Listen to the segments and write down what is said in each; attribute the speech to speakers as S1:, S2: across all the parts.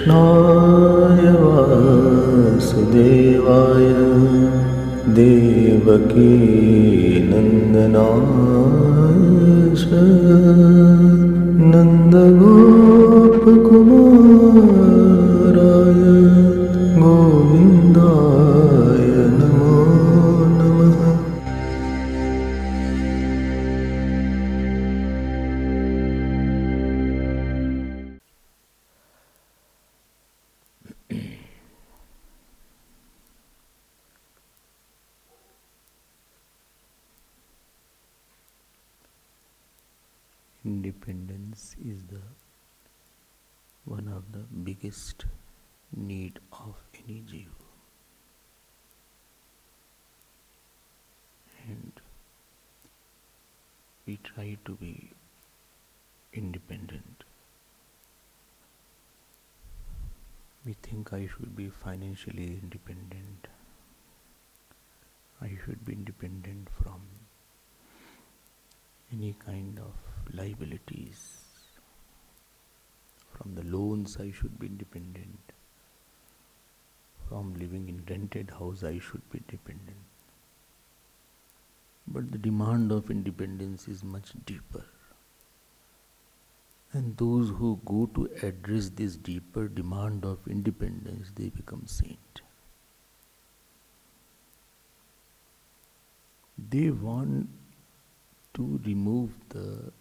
S1: कृष्णाय वासुदेवाय देवकी नन्दनाय च नन्दगोपकुमाराय गोविन्दाय नमो नमः। Independence is the one of the biggest need of any jiva. And we try to be independent. We think I should be financially independent. I should be independent from any kind of liabilities. From the loans I should be independent. From living in rented house I should be independent. But the demand of independence is much deeper. And those who go to address this deeper demand of independence, they become saint. They want to remove the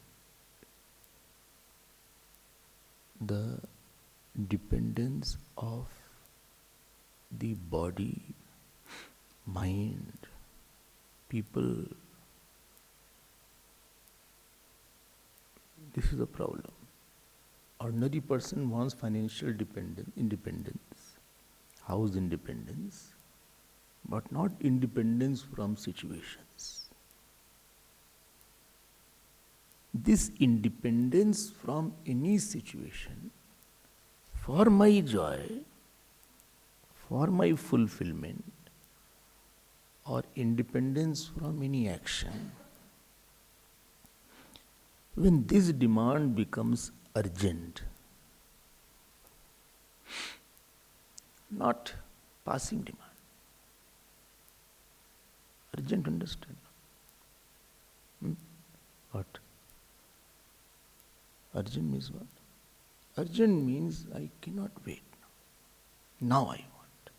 S1: dependence of the body, mind, people. This is the problem. Ordinary person wants financial independence, house independence, but not independence from situations. This independence from any situation, for my joy, for my fulfillment, or independence from any action, when this demand becomes urgent, not passing demand, urgent, understand? What? Urgent means what? Urgent means I cannot wait. Now I want.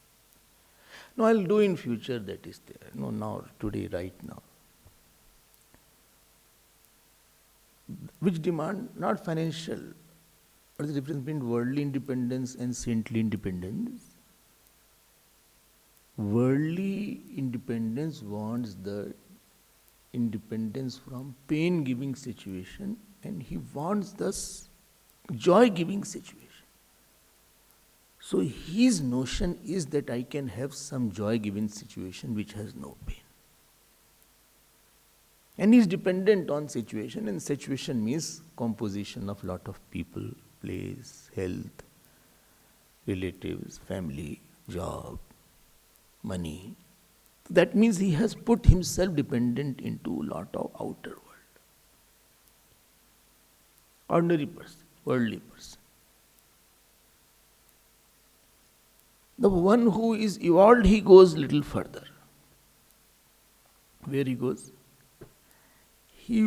S1: No, I'll do in future, that is there. No, now, today, right now. Which demand? Not financial. What is the difference between worldly independence and saintly independence? Worldly independence wants the independence from pain-giving situation, and he wants the joy-giving situation. So his notion is that I can have some joy-giving situation which has no pain. And he is dependent on situation, and situation means composition of lot of people, place, health, relatives, family, job, money. That means he has put himself dependent into a lot of outer world. Ordinary person, worldly person. The one who is evolved, he goes little further. Where he goes? He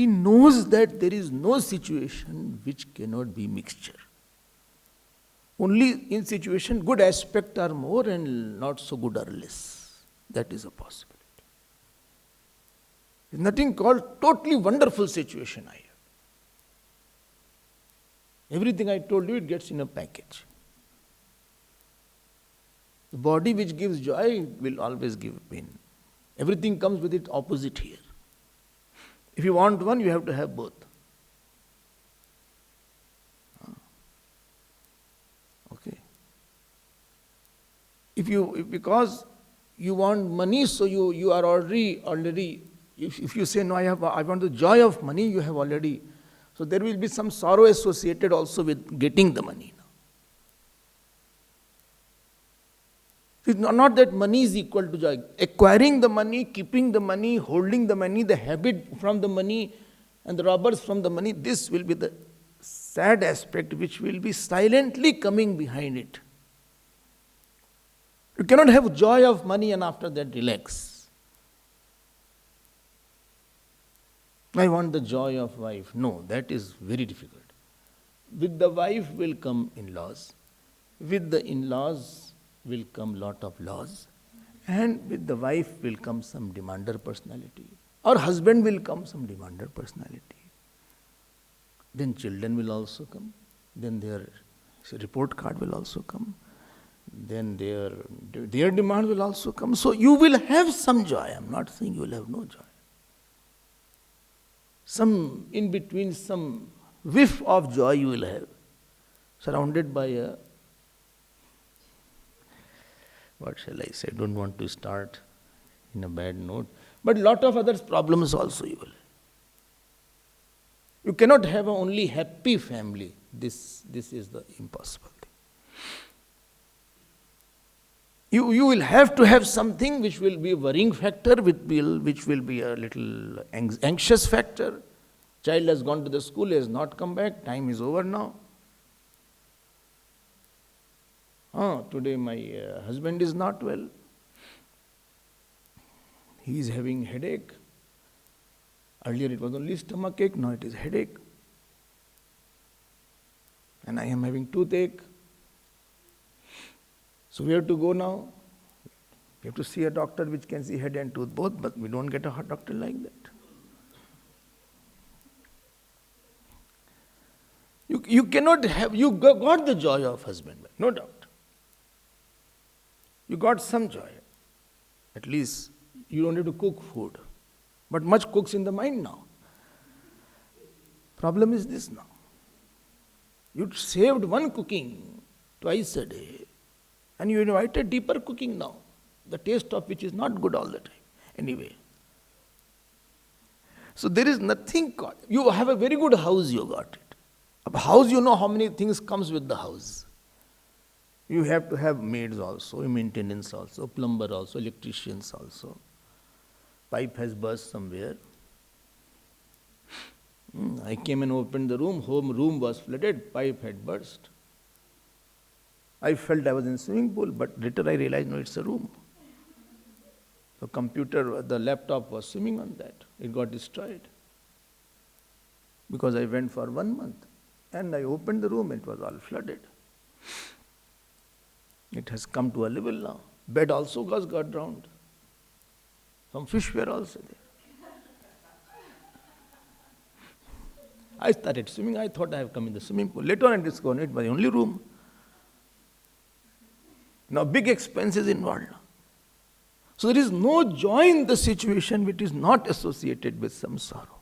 S1: knows that there is no situation which cannot be mixture. Only in situation good aspects are more and not so good are less. That is a possibility. There is nothing called totally wonderful situation I have. Everything I told you, it gets in a package. The body which gives joy will always give pain. Everything comes with its opposite here. If you want one, you have to have both. Okay. Because you want money, so you are already. If you say no, I want the joy of money, you have already. So there will be some sorrow associated also with getting the money now. It's not that money is equal to joy. Acquiring the money, keeping the money, holding the money, the habit from the money, and the robbers from the money, this will be the sad aspect which will be silently coming behind it. You cannot have joy of money and after that relax. I want the joy of wife. No, that is very difficult. With the wife will come in-laws. With the in-laws will come lot of laws. And with the wife will come some demander personality. Or husband will come some demander personality. Then children will also come. Then their report card will also come. Then their demand will also come. So you will have some joy. I am not saying you will have no joy. Some in between, some whiff of joy you will have. Surrounded by a, what shall I say, I don't want to start in a bad note. But lot of other problems also you will have. You cannot have an only happy family. This is the impossible thing. You will have to have something which will be a worrying factor, which will be a little anxious factor. Child has gone to the school, has not come back, time is over now. Today my husband is not well. He is having headache. Earlier it was only stomach ache, now it is headache. And I am having toothache. So where to go now? We have to see a doctor which can see head and tooth both, but we don't get a doctor like that. You cannot have, you got the joy of husband, no doubt. You got some joy. At least you don't have to cook food. But much cooks in the mind now. Problem is this now. You saved one cooking twice a day. And you invited deeper cooking now, the taste of which is not good all the time. Anyway. So there is nothing, you have a very good house, you got it. A house, you know how many things comes with the house. You have to have maids also, maintenance also, plumber also, electricians also. Pipe has burst somewhere. I came and opened the room, home room was flooded, pipe had burst. I felt I was in swimming pool, but later I realized, no, it's a room. The computer, the laptop was swimming on that. It got destroyed. Because I went for 1 month. And I opened the room, it was all flooded. It has come to a level now. Bed also got drowned. Some fish were also there. I started swimming. I thought I have come in the swimming pool. Later on I discovered it was the only room. Now big expenses involved. So there is no joy in the situation which is not associated with some sorrow.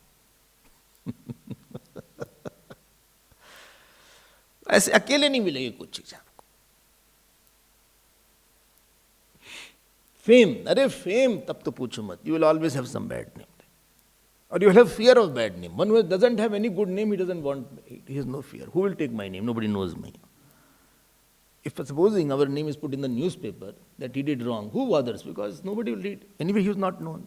S1: ऐसे अकेले नहीं मिलेगी कुछ चीज आपको. Fame, अरे fame तब तो पूछो मत. You will always have some bad name. Or you will have fear of bad name. One who doesn't have any good name, he doesn't want, he has no fear. Who will take my name? Nobody knows me. If supposing our name is put in the newspaper that he did wrong, who bothers? Because nobody will read. Anyway, he is not known.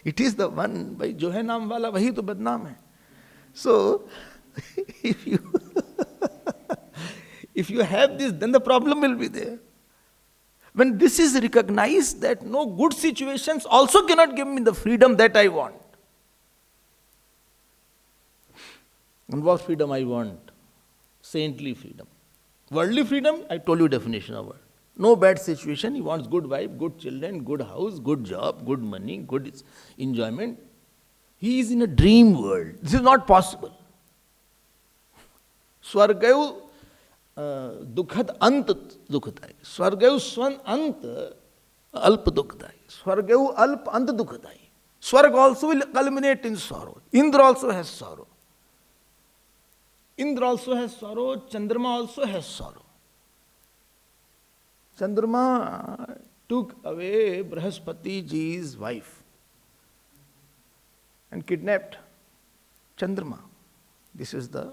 S1: It is the one, भाई जो है नाम वाला वही तो बदनाम है. So, if you have this, then the problem will be there. When this is recognized that no good situations also cannot give me the freedom that I want. And what freedom I want? Saintly freedom. Worldly freedom, I told you definition of word. No bad situation, he wants good wife, good children, good house, good job, good money, good enjoyment. He is in a dream world. This is not possible. Swargayu दुखद अंत दुखदायी. स्वर्गयु स्वन अंत अल्प दुखदायी. Swargayu अल्प अंत दुखदायी. Swarg also will culminate in sorrow. Indra also has sorrow. Indra also has sorrow. Chandrama also has sorrow. Chandrama took away Brahaspati ji's wife and kidnapped Chandrama. This is the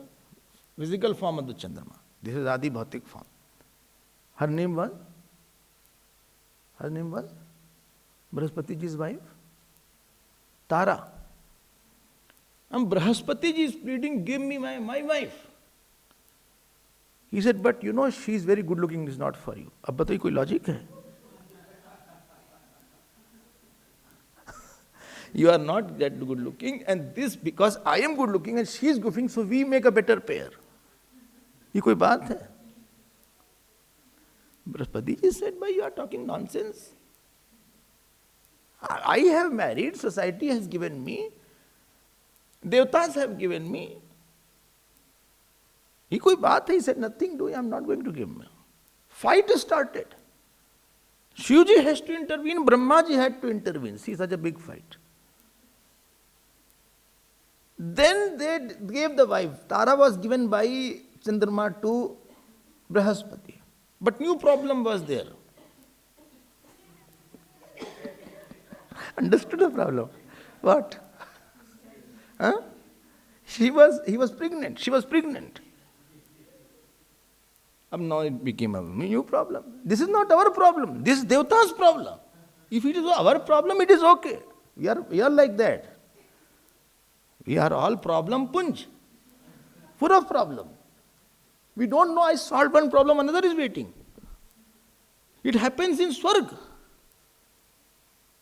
S1: physical form of the Chandrama. This is Adi Bhautik form. Her name was Brahaspati ji's wife, Tara. And Brahaspati ji is pleading, give me my wife. He said, but you know, she is very good looking, it's not for you. अब बताइए कोई logic है? You are not that good looking, and this because I am good looking and she is good looking, so we make a better pair. ये कोई बात है? Brahaspati ji said, "Bhai, you are talking nonsense. I have married, society has given me, Devtas have given me. ये कोई बात है?" He said, "Nothing doing, I am not going to give me." Fight started. Shivji has to intervene, Brahmaji had to intervene. See, such a big fight. Then they gave the wife. Tara was given by Chandrama to Brahaspati. But new problem was there. Understood the problem? What? Huh? He was pregnant. She was pregnant. And now it became a new problem. This is not our problem. This is Devta's problem. If it is our problem, it is okay. We are like that. We are all problem punj. Full of problem. We don't know I solved one problem, another is waiting. It happens in Swarg.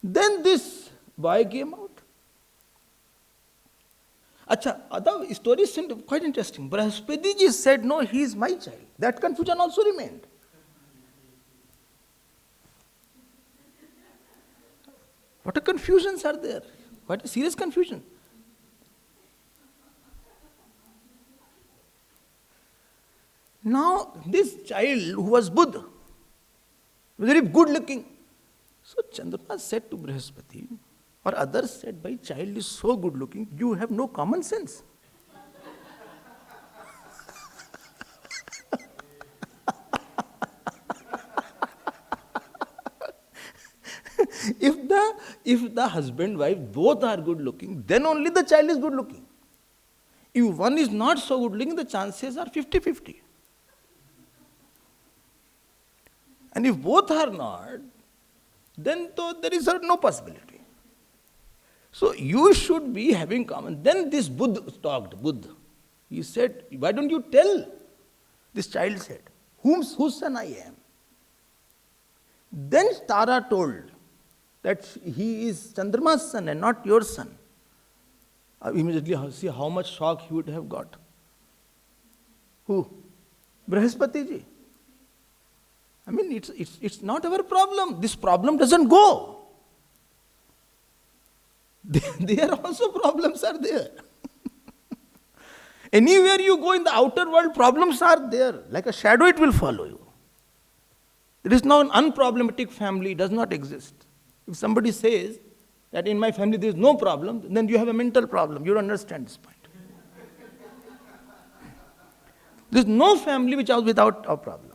S1: Then this boy came out. Acha, other story is quite interesting. Brahaspati ji said, no, he is my child. That confusion also remained. What a confusions are there. What a serious confusion. Now, this child who was Buddha, very good looking. So Chandrama said to Brahaspati, or others said, "My child is so good looking, you have no common sense." If the husband, wife, both are good looking, then only the child is good looking. If one is not so good looking, the chances are 50-50. And if both are not, then there is no possibility. So you should be having common. Then this Buddha talked, Buddha. He said, why don't you tell? This child said, whose son I am? Then Tara told that he is Chandrama's son and not your son. Immediately see how much shock he would have got. Who? Brahaspati ji. I mean, it's not our problem. This problem doesn't go. There also problems are there. Anywhere you go in the outer world, problems are there. Like a shadow, it will follow you. There is no an unproblematic family, it does not exist. If somebody says that in my family there is no problem, then you have a mental problem. You don't understand this point. There is no family which is without a problem.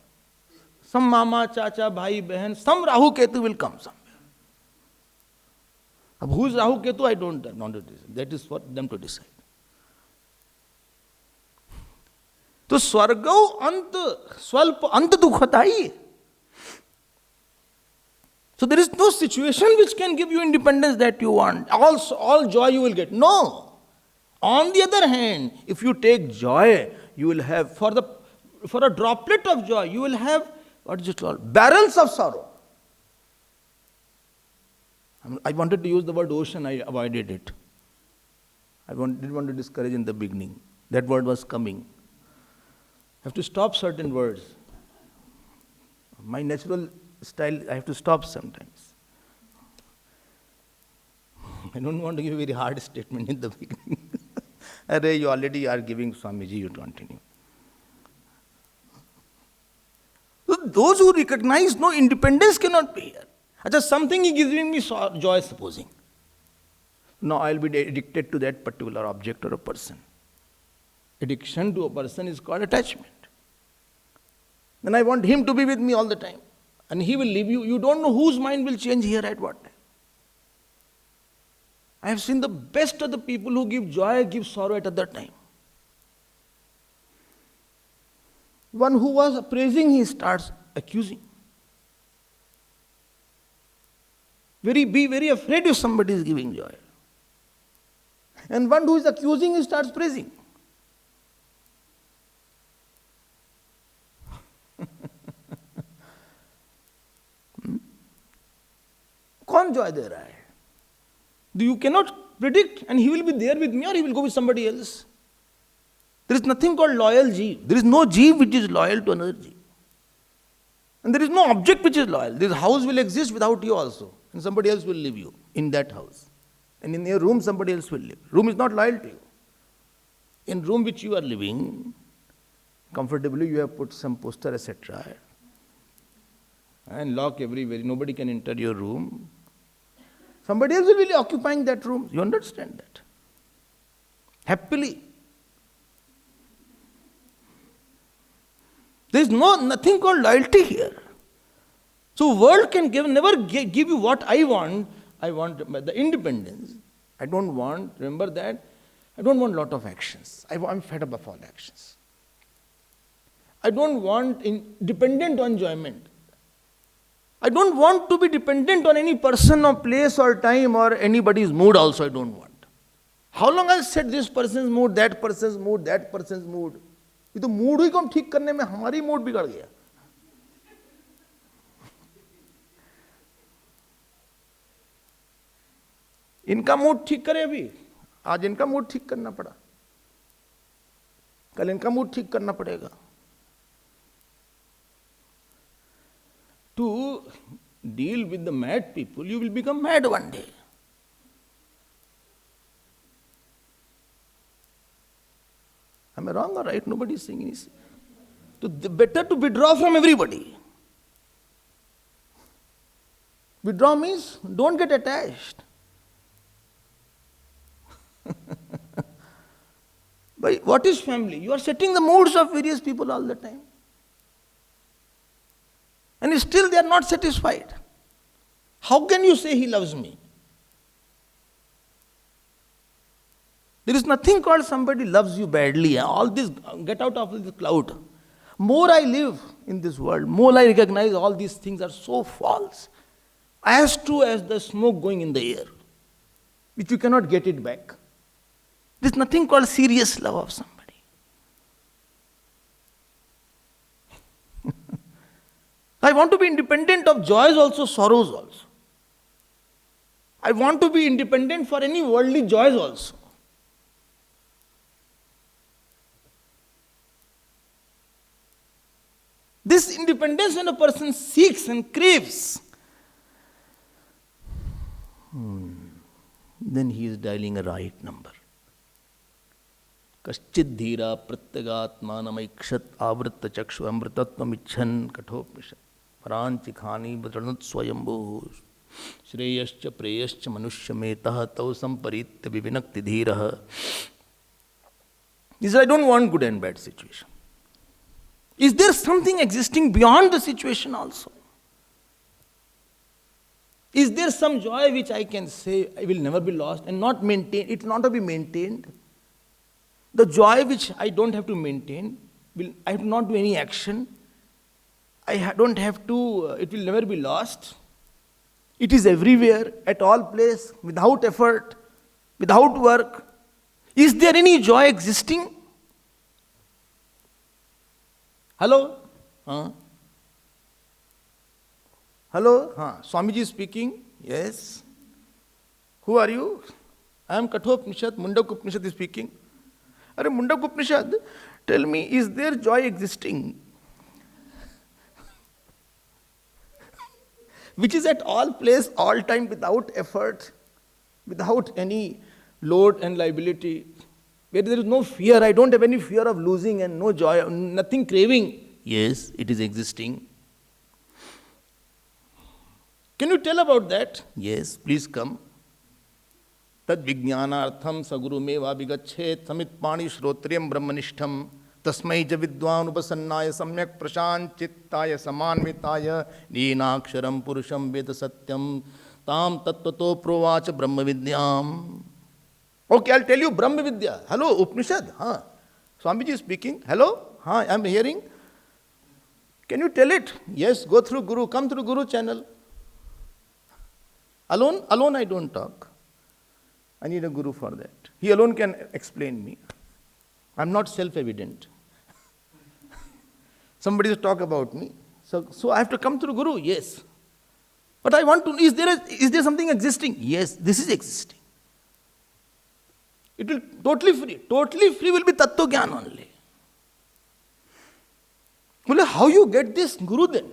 S1: Some mama, chacha, bhai, behan, some Rahu Ketu will come somewhere. Who is Rahu Ketu, I don't know. That is for them to decide. तो स्वर्गौ अंत स्वल्प अंत दुख होता ही. So there is no situation which can give you independence that you want. All joy you will get. No. On the other hand, if you take joy, you will have, for a droplet of joy, you will have, what is it called? Barrels of sorrow. I wanted to use the word ocean, I avoided it. I didn't want to discourage in the beginning. That word was coming. I have to stop certain words. My natural style, I have to stop sometimes. I don't want to give a very hard statement in the beginning. You already are giving Swamiji, you continue. So those who recognize no independence cannot be here. Just something is giving me joy, supposing. Now I will be addicted to that particular object or a person. Addiction to a person is called attachment. Then I want him to be with me all the time. And he will leave you. You don't know whose mind will change here at what time. I have seen the best of the people who give joy, give sorrow at other time. One who was praising, he starts accusing. Be very afraid if somebody is giving joy. And one who is accusing, he starts praising. कौन joy दे रहा है? You cannot predict, and he will be there with me or he will go with somebody else. There is nothing called loyal jeev. There is no jeev which is loyal to another jeev. And there is no object which is loyal. This house will exist without you also. And somebody else will live you in that house. And in your room, somebody else will live. Room is not loyal to you. In room which you are living, comfortably you have put some poster, etc. And lock everywhere. Nobody can enter your room. Somebody else will be occupying that room. You understand that? Happily. There is nothing called loyalty here. So world can never give you what I want. I want the independence. I don't want, remember that, I don't want lot of actions. I'm fed up of all actions. I don't want dependent on enjoyment. I don't want to be dependent on any person or place or time or anybody's mood also I don't want. How long I'll set this person's mood, that person's mood, that person's mood? ये तो mood ही को हम ठीक करने में हमारी mood बिगड़ गया. इनका मूड ठीक करे अभी, आज इनका मूड ठीक करना पड़ा, कल इनका मूड ठीक करना पड़ेगा. To deal with the mad people, you will become mad one day. Am I wrong or right? Nobody is saying anything. So better to withdraw from everybody. Withdraw means don't get attached. But what is family? You are setting the moods of various people all the time. And still they are not satisfied. How can you say he loves me? There is nothing called somebody loves you badly. All this, get out of this cloud. More I live in this world, more I recognize all these things are so false. As true as the smoke going in the air, which you cannot get it back. There is nothing called serious love of somebody. I want to be independent of joys also, sorrows also. I want to be independent for any worldly joys also. This independence when a person seeks and craves, then he is dialing a right number. Kaschid dhira pratyagatmanamaikshat avritta chakshu amritatvam icchan kathopnishat paranchi khani bhadranat swayambhu shreyascha preyascha manushya metah tausam paritya vivinakti dhiraha. He says, I don't want good and bad situation. Is there something existing beyond the situation also? Is there some joy which I can say I will never be lost and not maintained? It will not to be maintained. The joy which I don't have to maintain, I have to not do any action. I don't have to, it will never be lost. It is everywhere, at all place, without effort, without work. Is there any joy existing? Hello? Hello? Swamiji is speaking. Yes. Who are you? I am Kathopanishad. Mundaka is speaking. Are Mundaka, tell me, is there joy existing? Which is at all place, all time, without effort, without any load and liability, where there is no fear. I don't have any fear of losing and no joy, nothing craving. Yes, it is existing. Can you tell about that? Yes, please come. Tad vijnanartham saguru meva vigachet samitpani shrotriyam brahmanishtham tasmai javidwan upasannaya samyak prashant chittaya samanvitaya neenaksharam purusham veda satyam tam tattvato provacha brahma vidyam. Okay, I'll tell you Brahma Vidya. Hello, Upanishad. Swamiji is speaking. Hello? I'm hearing. Can you tell it? Yes, go through Guru. Come through Guru channel. Alone I don't talk. I need a guru for that. He alone can explain me. I'm not self-evident. Somebody will talk about me. So I have to come through guru? Yes. But I want to, is there something existing? Yes, this is existing. It will totally free. Totally free will be Tattva Gyan only. Well, how you get this guru then?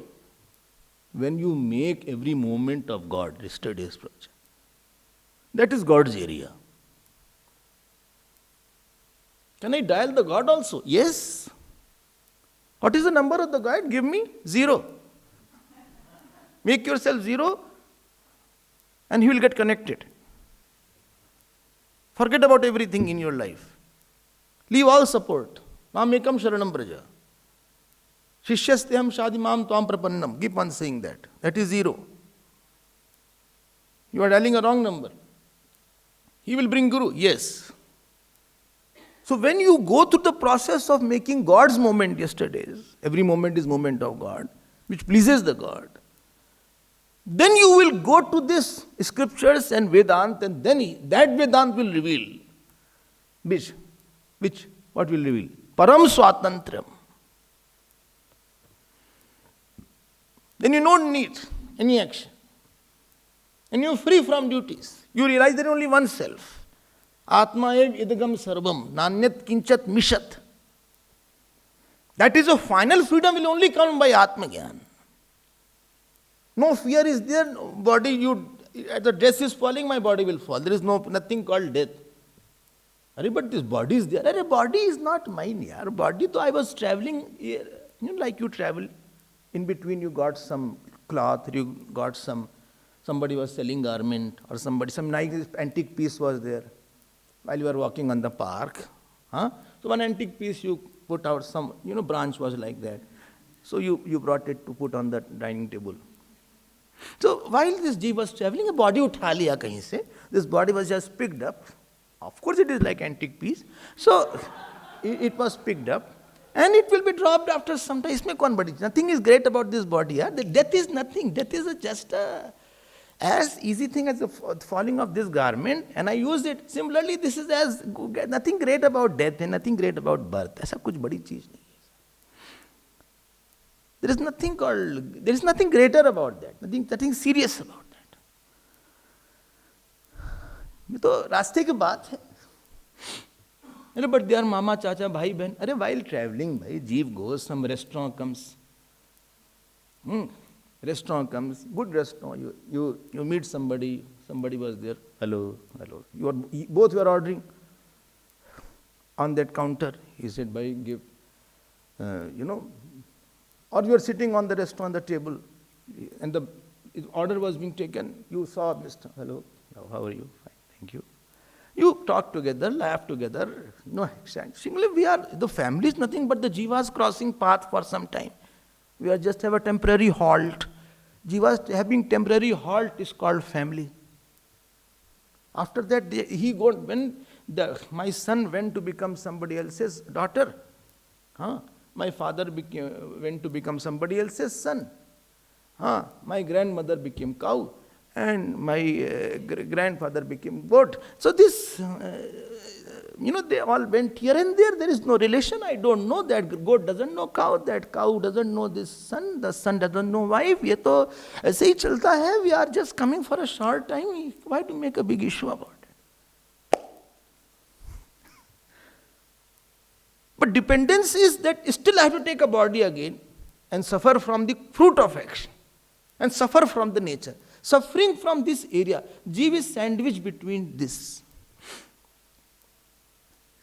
S1: When you make every moment of God, yesterday's project. That is God's area. Can I dial the God also? Yes. What is the number of the God? Give me 0. Make yourself 0 and he will get connected. Forget about everything in your life. Leave all support. Mamekam sharanam braja. Shishyasteham shadimam tvam prapannam. Keep on saying that. That is 0. You are dialing a wrong number. He will bring guru. Yes. So when you go through the process of making God's moment yesterday's, every moment is moment of God, which pleases the God, then you will go to this scriptures and Vedant, and then that Vedant will reveal. Which? What will reveal? Param Swatantram. Then you don't need any action. And you are free from duties. You realize there is only one self. Atma ev idagam sarvam, nanyat kinchat mishat. That is a final freedom will only come by Atma Gyan. No fear is there, body, the dress is falling, my body will fall. There is nothing called death. But this body is there. Body is not mine. Yaar. Body, though I was traveling, like you travel, in between you got some cloth, you got somebody was selling garment, or some nice antique piece was there while you were walking on the park. So one antique piece you put out, some, branch was like that. So you brought it to put on the dining table. So while this jeev was traveling, a body utha liya kahin se. This body was just picked up. Of course it is like antique piece. So it was picked up and it will be dropped after some time. Isme kaun badi? Nothing is great about this body. The death is nothing. Death is just as easy thing as the falling of this garment, and I used it. Similarly, this is as nothing great about death and nothing great about birth. Aisa kuch badi cheez nahi. There is nothing greater about that, nothing serious about that. ये तो रास्ते की बात है. But they are mama, chacha, bhai, behan. While traveling, jeev goes, some restaurant comes. Restaurant comes, good restaurant. You meet somebody was there. Hello. Both you are ordering. On that counter, he said, bhai, give, or you are sitting on the restaurant, the table, and the order was being taken. You saw Mr. Hello, how are you? Fine, thank you. You talk together, laugh together. No exchange. Similarly, the family is nothing but the jivas crossing path for some time. We are just have a temporary halt. Jivas having temporary halt is called family. After that, my son went to become somebody else's daughter. My father went to become somebody else's son. My grandmother became cow, and my grandfather became goat. So this, they all went here and there. There is no relation. I don't know. That goat doesn't know cow. That cow doesn't know this son. The son doesn't know wife. Ye to aise hi chalta hai. We are just coming for a short time. Why to make a big issue about it? But dependence is that still I have to take a body again and suffer from the fruit of action and suffer from the nature. Suffering from this area. Jeev is sandwiched between this.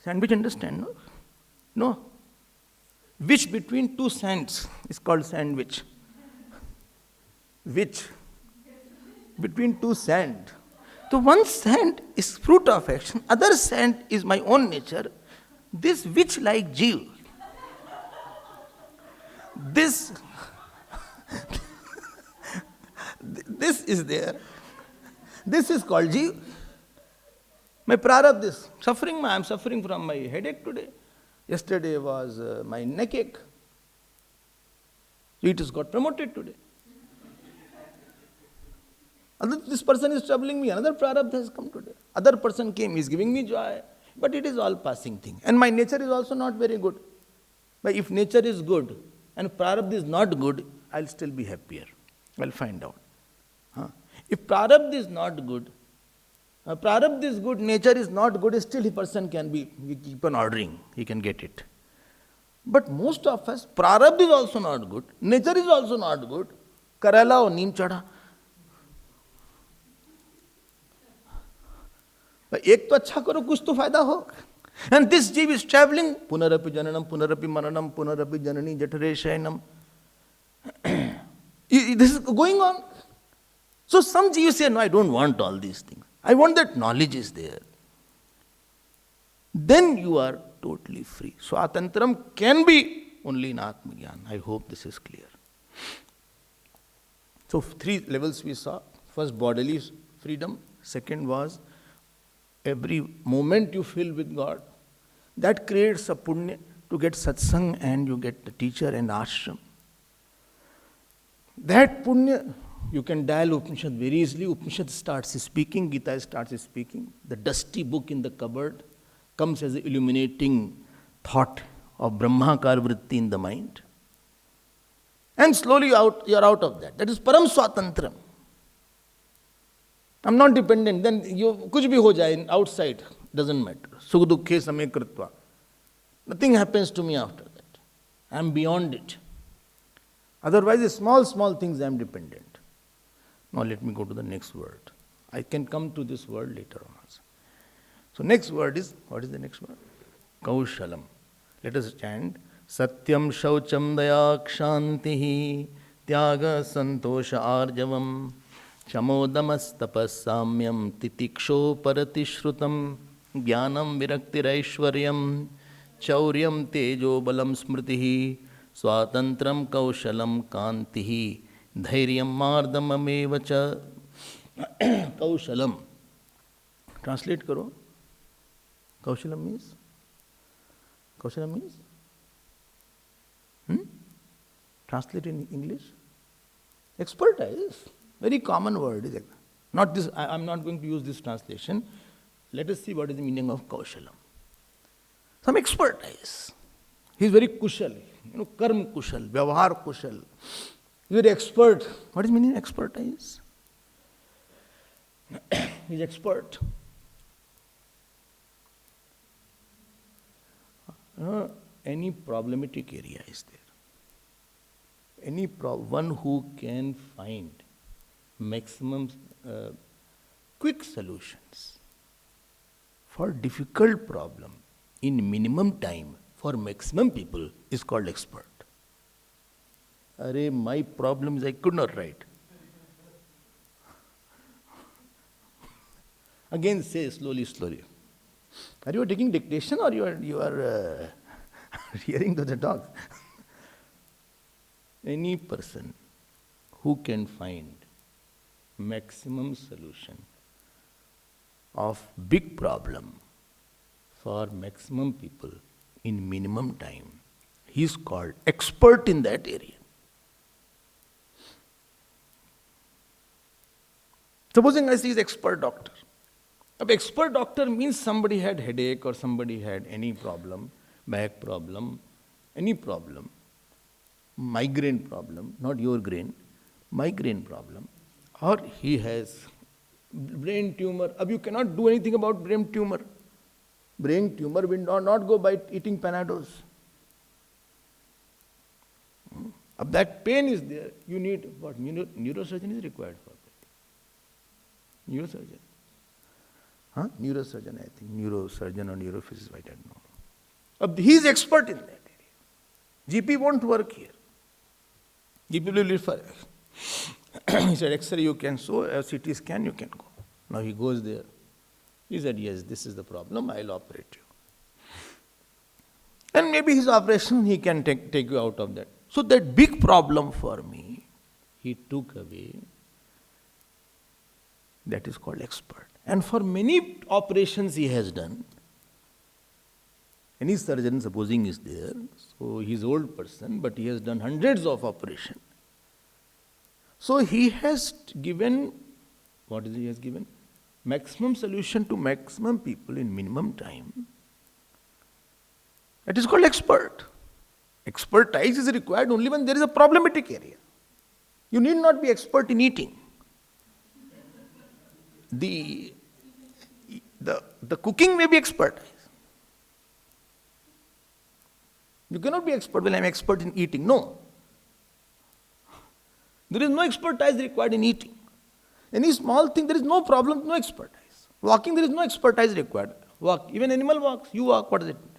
S1: Sandwich, understand, no? No. Which between two sands is called sandwich. Which? Between two sand. So one sand is fruit of action, other sand is my own nature. This which like jeev. This is there. This is called jeev. My prarabdha, this suffering, I am suffering from my headache today. Yesterday was my neck ache. It has got promoted today. This person is troubling me, another prarabdha has come today. Other person came, he is giving me joy, but it is all passing thing. And my nature is also not very good. But if nature is good and prarabdha is not good, I'll still be happier. I'll find out. If prarabdha is not good, prarabdha is good, nature is not good, still a person can be, we keep on ordering, he can get it. But most of us, prarabdha is also not good, nature is also not good, karala or neem chada. एक तो अच्छा करो, कुछ तो फायदा हो. And this jeev is traveling, punarapi jananam, punarapi maranam, punarapi janani jatare shayanam. This is going on. So some jeevs say, no, I don't want all these things. I want that knowledge is there. Then you are totally free. Swatantram can be only in Atmagyan. I hope this is clear. So 3 levels we saw. First, bodily freedom. Second was every moment you feel with God, that creates a punya to get satsang and you get the teacher and ashram. That punya, you can dial Upanishad very easily. Upanishad starts speaking, Gita starts speaking. The dusty book in the cupboard comes as an illuminating thought of Brahmakar vritti in the mind. And slowly you are out of that. That is Param Swatantram. I'm not dependent. Then you kuch bhi ho jaye outside, doesn't matter. Sukh dukhe samay kritva. Nothing happens to me after that. I'm beyond it. Otherwise, small things I'm dependent. Now let me go to the next word. I can come to this word later on also. So next word is, what is the next word? Kaushalam. Let us chant. Satyam shaucham daya kshantihi tyaga santosha arjavam Shamodamastapasamyam titiksho paratishrutam jnanam viraktiraishwaryam chauryam tejo balam smritihi swatantram kaushalam kantihi dhairyam mardamamevacha. Kaushalam. Translate karo. Kaushalam means? Kaushalam means? Translate in English. Expertise. Very common word. Not this. I'm not going to use this translation. Let us see what is the meaning of Kaushalam. Some expertise. He is very kushal. Karm kushal, vyavahar kushal. He is very expert. What is meaning of expertise? He is expert. Any problematic area is there. One who can find maximum quick solutions for difficult problem in minimum time for maximum people is called expert. Arey, my problem is I could not write. Again say slowly. Are you taking dictation or you are hearing to the dogs? Any person who can find maximum solution of big problem for maximum people in minimum time, he is called expert in that area. Supposing I say is expert doctor. An expert doctor means somebody had headache or somebody had any problem, back problem, any problem, migraine problem, not your grain, migraine problem, or he has brain tumor. Ab you cannot do anything about brain tumor. Brain tumor will not go by eating Panados. Ab that pain is there. You need what? Neurosurgeon is required for that. Neurosurgeon. Neurosurgeon, I think. Neurosurgeon or neurophysicist, I don't know. Ab he is expert in that area. GP won't work here. GP will refer. He said, X-ray you can show, CT scan you can go. Now he goes there. He said, yes, this is the problem, I'll operate you. And maybe his operation, he can take you out of that. So that big problem for me, he took away. That is called expert. And for many operations he has done, any surgeon supposing is there, so he is old person, but he has done hundreds of operations. So he has given, what is he has given? maximum solution to maximum people in minimum time, that is called expert. Expertise is required only when there is a problematic area. You need not be expert in eating. The cooking may be expertise. You cannot be expert, well, I am expert in eating. No. There is no expertise required in eating. Any small thing, there is no problem, no expertise. Walking, there is no expertise required. Walk, even animal walks, you walk, what does it mean?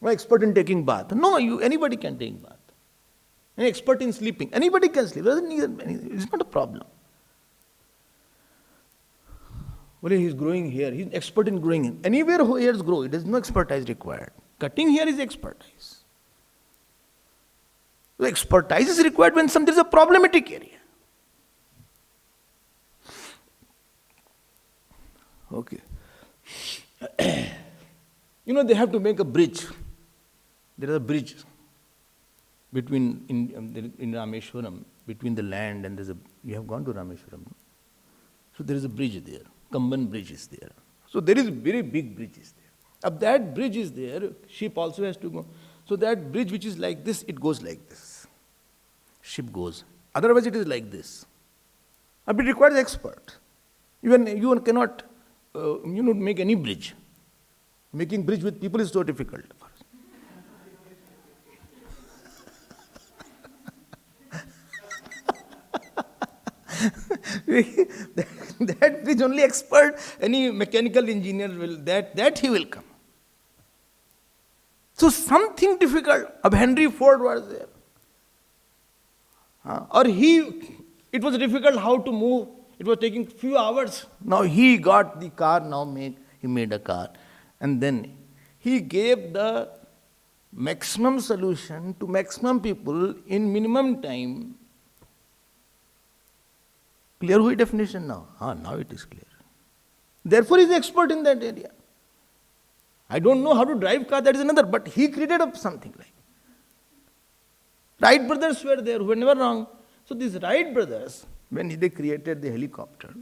S1: No expert in taking bath. No, anybody can take bath. An expert in sleeping. Anybody can sleep. It's not a problem. Well, he is growing hair. He is expert in growing. Anywhere hairs grow, it is no expertise required. Cutting hair is expertise. So expertise is required when there is a problematic area. Okay. They have to make a bridge. There is a bridge between in Rameshwaram, between the land and you have gone to Rameshwaram. No? So there is a bridge there. Kamban bridge is there. So there is a very big bridge is there. If that bridge is there, ship also has to go. So that bridge which is like this, it goes like this. Ship goes. Otherwise it is like this. It requires expert. Even you cannot make any bridge. Making bridge with people is so difficult. that bridge only expert, any mechanical engineer will, that he will come. So something difficult. Henry Ford was there. It was difficult how to move. It was taking few hours. Now he got the car, he made a car. And then he gave the maximum solution to maximum people in minimum time. Clear who definition now? Now it is clear. Therefore he is expert in that area. I don't know how to drive car, that is another, but he created up something like. Wright brothers were there, who were never wrong. So these Wright brothers, when they created the helicopter,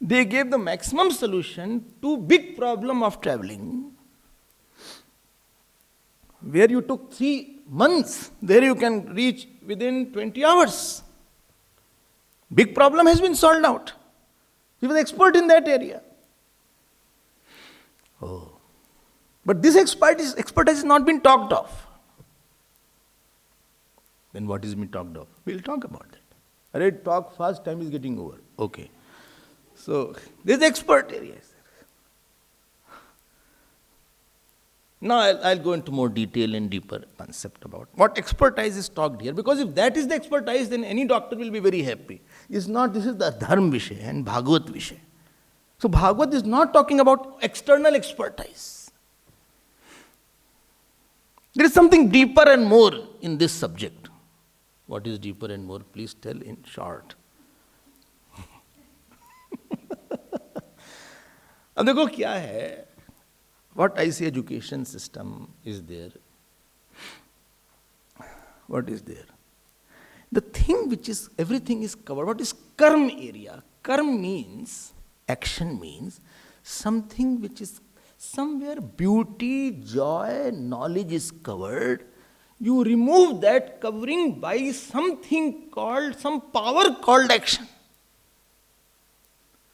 S1: they gave the maximum solution to big problem of traveling. Where you took 3 months, there you can reach within 20 hours. Big problem has been solved out. He was expert in that area. But this expertise has not been talked of. Then what is being talked of? We'll talk about that. Alright, talk fast, time is getting over. Okay. So, this is expert area. Now I'll go into more detail and deeper concept about what expertise is talked here. Because if that is the expertise, then any doctor will be very happy. It's not, this is the Dharma Vishay and Bhagavat Vishay. So Bhagavat is not talking about external expertise. There is something deeper and more in this subject. What is deeper and more? Please tell in short. अब देखो क्या है, what I say education system is there. What is there? The thing which is, everything is covered. What is karma area? Karma means, action means, something which is somewhere beauty, joy, knowledge is covered. You remove that covering by something called, some power called action.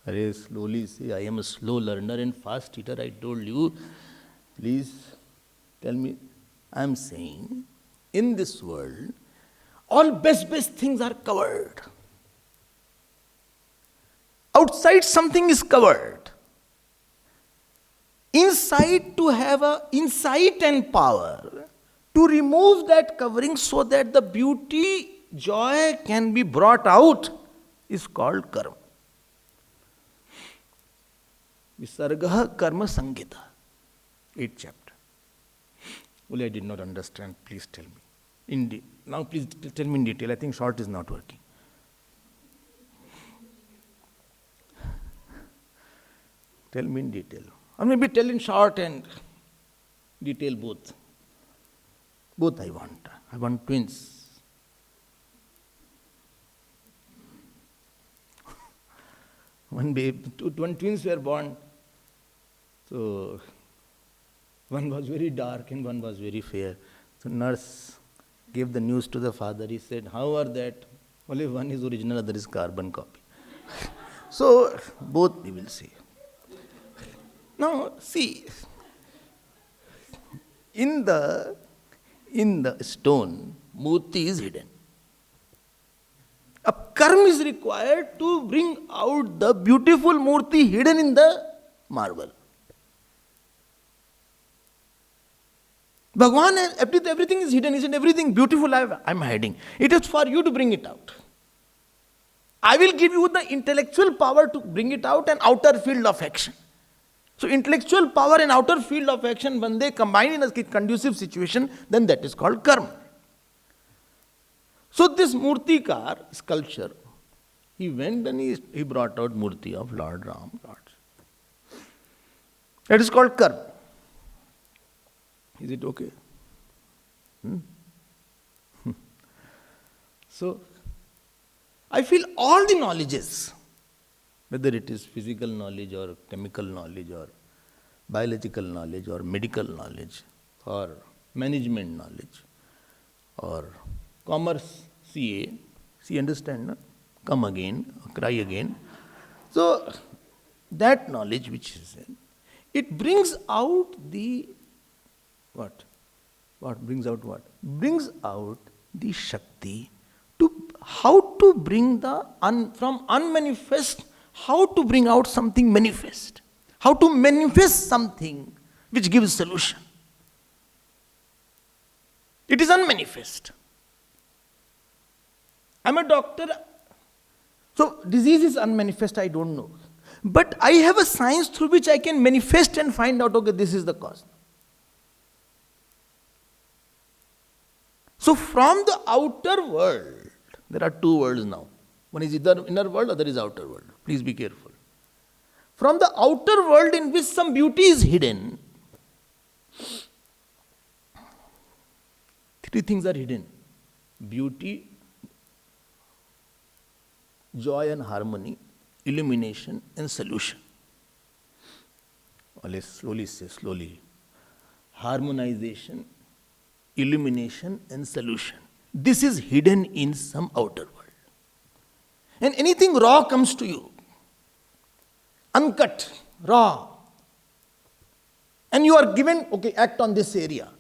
S1: Arey, slowly say, I am a slow learner and fast eater, I told you. Please tell me, I am saying, in this world, all best things are covered. Outside something is covered. Inside to have a insight and power to remove that covering so that the beauty, joy can be brought out is called karma. Visargaha karma sangita. 8th chapter. Well, I did not understand. Please tell me. Now please tell me in detail. I think short is not working. Tell me in detail. Or maybe tell in short and detail both. Both I want. I want twins. One babe, when twins were born, so one was very dark and one was very fair. So nurse gave the news to the father. He said, how are that? Only one is original, other is carbon copy. So both we will see. Now see, in the stone, murti is hidden. A karma is required to bring out the beautiful murti hidden in the marble. Bhagavan, everything is hidden, isn't everything beautiful I'm hiding. It is for you to bring it out. I will give you the intellectual power to bring it out and outer field of action. So intellectual power and outer field of action, when they combine in a conducive situation, then that is called karma. So this Murtikar, sculpture, he went and he brought out Murti of Lord Ram. That is called karma. Is it okay? So, I feel all the knowledges, whether it is physical knowledge or chemical knowledge or biological knowledge or medical knowledge or management knowledge or commerce, CA, see, understand, no? Come again, cry again. So, that knowledge which is in, it brings out the what? What brings out what? Brings out the Shakti to how to bring the from unmanifest, how to bring out something manifest. How to manifest something which gives solution. It is unmanifest. I am a doctor, so disease is unmanifest, I don't know. But I have a science through which I can manifest and find out, okay, this is the cause. So from the outer world, there are two worlds now. One is either inner world, other is outer world. Please be careful. From the outer world in which some beauty is hidden, three things are hidden. Beauty, joy and harmony, illumination and solution. Let's slowly say, slowly. Harmonization, illumination and solution. This is hidden in some outer world. And anything raw comes to you, uncut, raw, and you are given, okay, act on this area.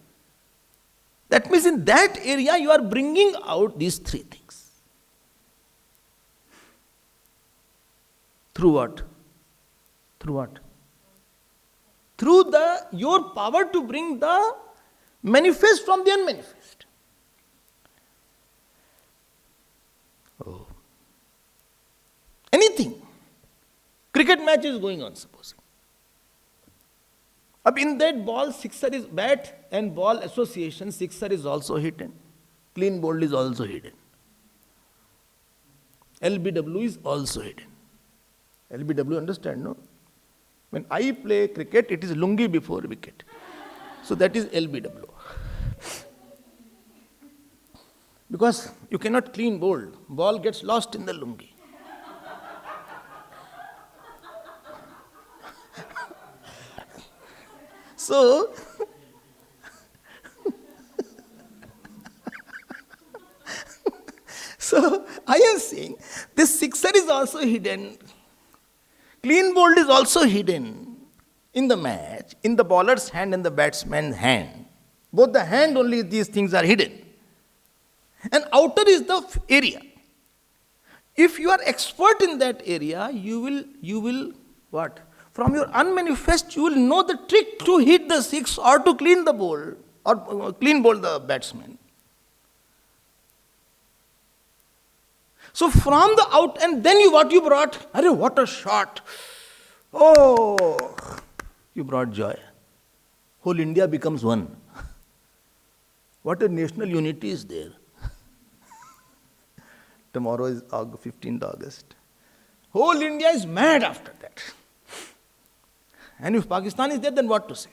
S1: That means in that area you are bringing out these three things. Through what? Through what? Through your power to bring the manifest from the unmanifest. Oh. Anything. Cricket match is going on, suppose. Ab in that ball, sixer is bat and ball association, sixer is also hidden. Clean bowled is also hidden. LBW is also hidden. LBW, understand, no? When I play cricket, it is lungi before wicket. So that is LBW. Because you cannot clean bowl. Ball gets lost in the lungi. So, I am saying this sixer is also hidden. Clean bowled is also hidden in the match, in the bowler's hand and the batsman's hand. Both the hand only these things are hidden. And outer is the area. If you are expert in that area, you will what? From your unmanifest, you will know the trick to hit the six or to clean the bowl or clean bowl the batsman. So from the out, and then what you brought? Arey, what a shot. Oh, you brought joy. Whole India becomes one. What a national unity is there. Tomorrow is 15th August. Whole India is mad after that. And if Pakistan is there, then what to say?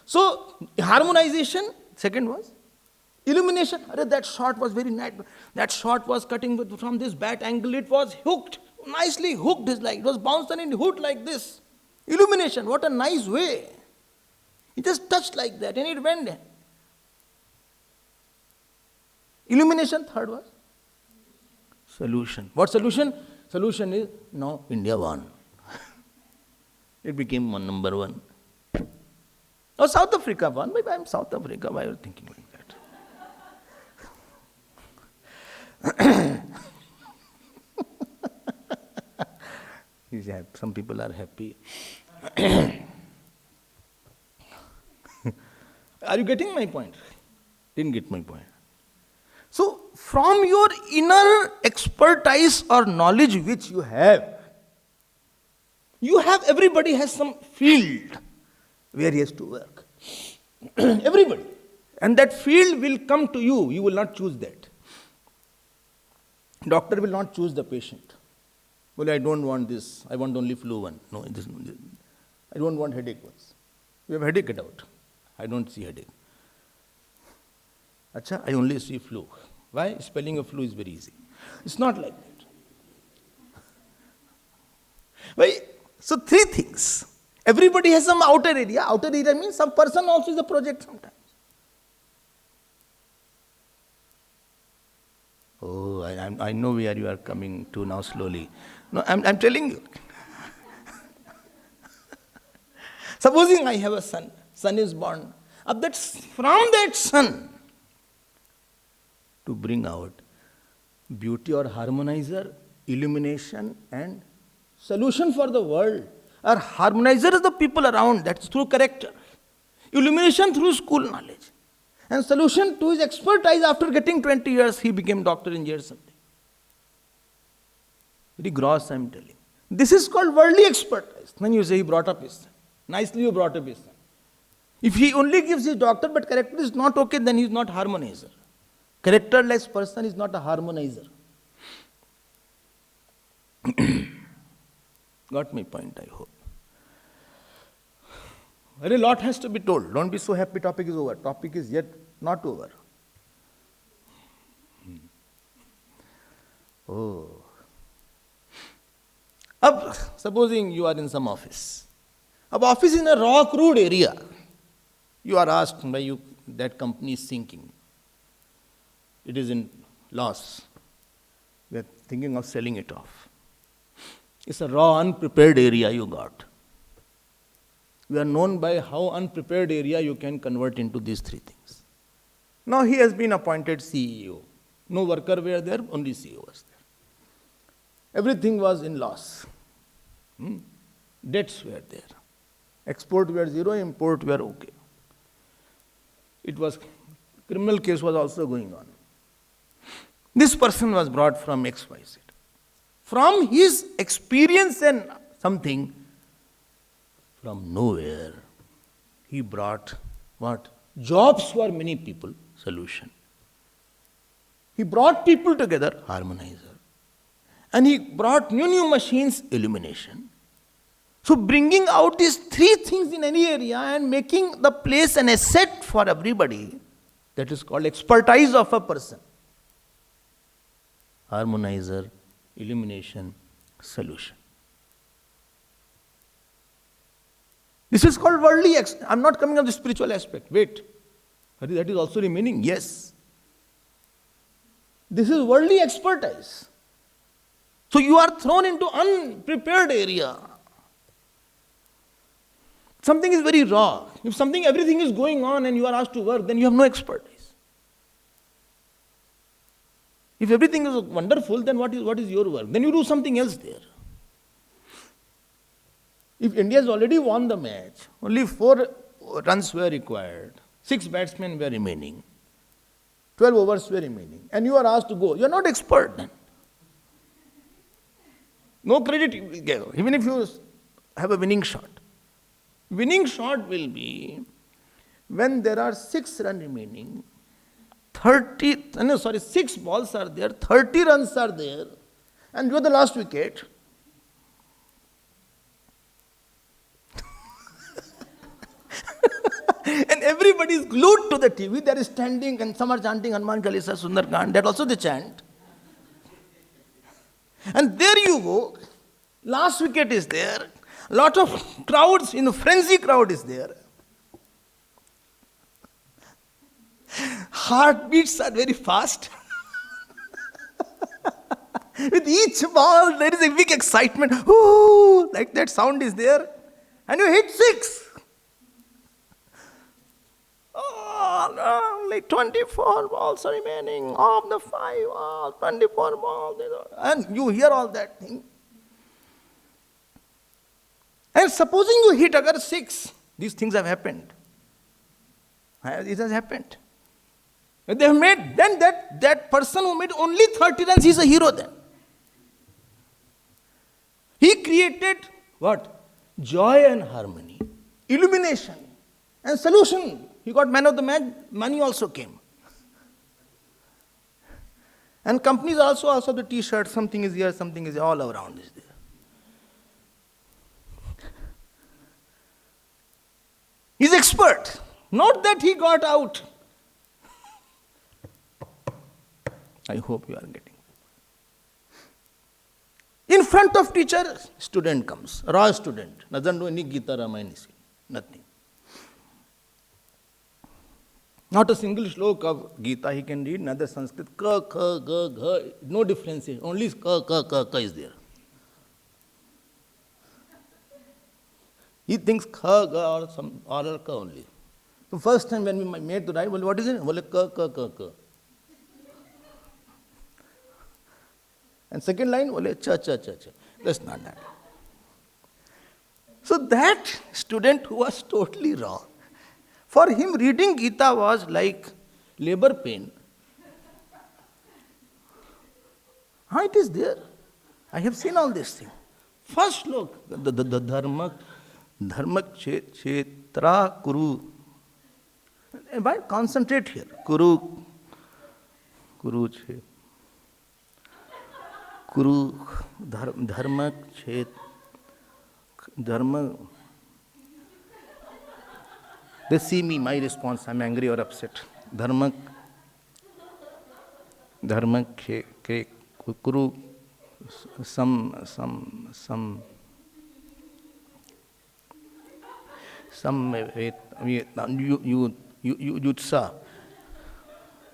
S1: So, harmonization, second was Illumination, that shot was very nice. That shot was cutting from this bat angle. It was hooked, nicely hooked. It was bouncing in hood like this. Illumination, what a nice way. It just touched like that and it went. Illumination, third was solution. What solution? Solution is now India won. It became number one. Oh, South Africa won. Maybe I'm South Africa. Why are you thinking like that? Some people are happy. Are you getting my point? Didn't get my point. So, from your inner expertise or knowledge which you have, everybody has some field where he has to work. Everybody. And that field will come to you. You will not choose that. Doctor will not choose the patient. Well, I don't want this. I want only flu one. No, I don't want headache ones. You have headache, get out. I don't see headache. Acha, I only see flu. Why? Spelling of flu is very easy. It's not like that. Why? So, three things. Everybody has some outer area. Outer area means some person also is a project sometimes. Oh, I know where you are coming to now slowly. No, I'm telling you. Supposing I have a son. Son is born. From that son, to bring out beauty or harmonizer, illumination and solution for the world. Our harmonizer is the people around, that's through character. Illumination through school knowledge. And solution to his expertise after getting 20 years, he became doctor, engineer, something. Very gross, I'm telling. This is called worldly expertise. Then you say he brought up his son. Nicely you brought up his son. If he only gives his doctor but character is not okay, then he is not harmonizer. Characterless person is not a harmonizer. Got my point, I hope. Very lot has to be told. Don't be so happy topic is over. Topic is yet not over. Oh. Supposing you are in some office. Office in a raw, crude area. You are asked why that company is sinking. It is in loss. We are thinking of selling it off. It's a raw, unprepared area you got. We are known by how unprepared area you can convert into these three things. Now he has been appointed CEO. No worker were there, only CEO was there. Everything was in loss. Debts were there. Export were zero, import were okay. It was, criminal case was also going on. This person was brought from XYZ. From his experience and something, from nowhere, he brought what? Jobs for many people, solution. He brought people together, harmonizer. And he brought new machines, illumination. So bringing out these three things in any area and making the place an asset for everybody, that is called expertise of a person. Harmonizer, illumination, solution. This is called worldly. I'm not coming on the spiritual aspect. Wait. That is also remaining. Yes. This is worldly expertise. So you are thrown into unprepared area. Something is very raw. If everything is going on and you are asked to work, then you have no expertise. If everything is wonderful, then what is your work? Then you do something else there. If India has already won the match, only 4 runs were required, 6 batsmen were remaining, 12 overs were remaining, and you are asked to go, you are not expert then. No credit you will get, even if you have a winning shot. Winning shot will be when there are 6 runs remaining, 6 balls are there, 30 runs are there, and you are the last wicket. And everybody is glued to the TV. They are standing and some are chanting Hanuman Chalisa, Sundarkand. That also they chant. And there you go. Last wicket is there. Lot of crowds, frenzy crowd is there. Heartbeats are very fast. With each ball, there is a big excitement. Ooh, like that sound is there. And you hit 6. Oh, no, like 24 balls are remaining. Of the 5 balls, 24 balls. And you hear all that thing. And supposing you hit agar 6, these things have happened. It has happened. They have made, then that person who made only 30 runs, he is a hero then. He created what? Joy and harmony, illumination and solution. He got man of the match, money also came. And companies also the t-shirt, something is here, something is all around is there. He's expert. Not that he got out. I hope you are getting. In front of teacher, student comes. Raw student. Doesn't know any Gita, Ramayana, nothing. Not a single shlok of Gita he can read, neither Sanskrit. Ka, kha, ga, gha. No difference. Only ka is there. He thinks kha, ga or some or ka only. So first time when we made to write, what is it? Ka. And second line, cha. That's not that. So that student who was totally raw, for him reading Gita was like labor pain. It is there. I have seen all this thing. First look, the dharma kshetra kuru. Why concentrate here? Kuru che. Kuru, dharma, chet, dharma. They see me, my response, I'm angry or upset. Dharma, kuru, some, yutsa,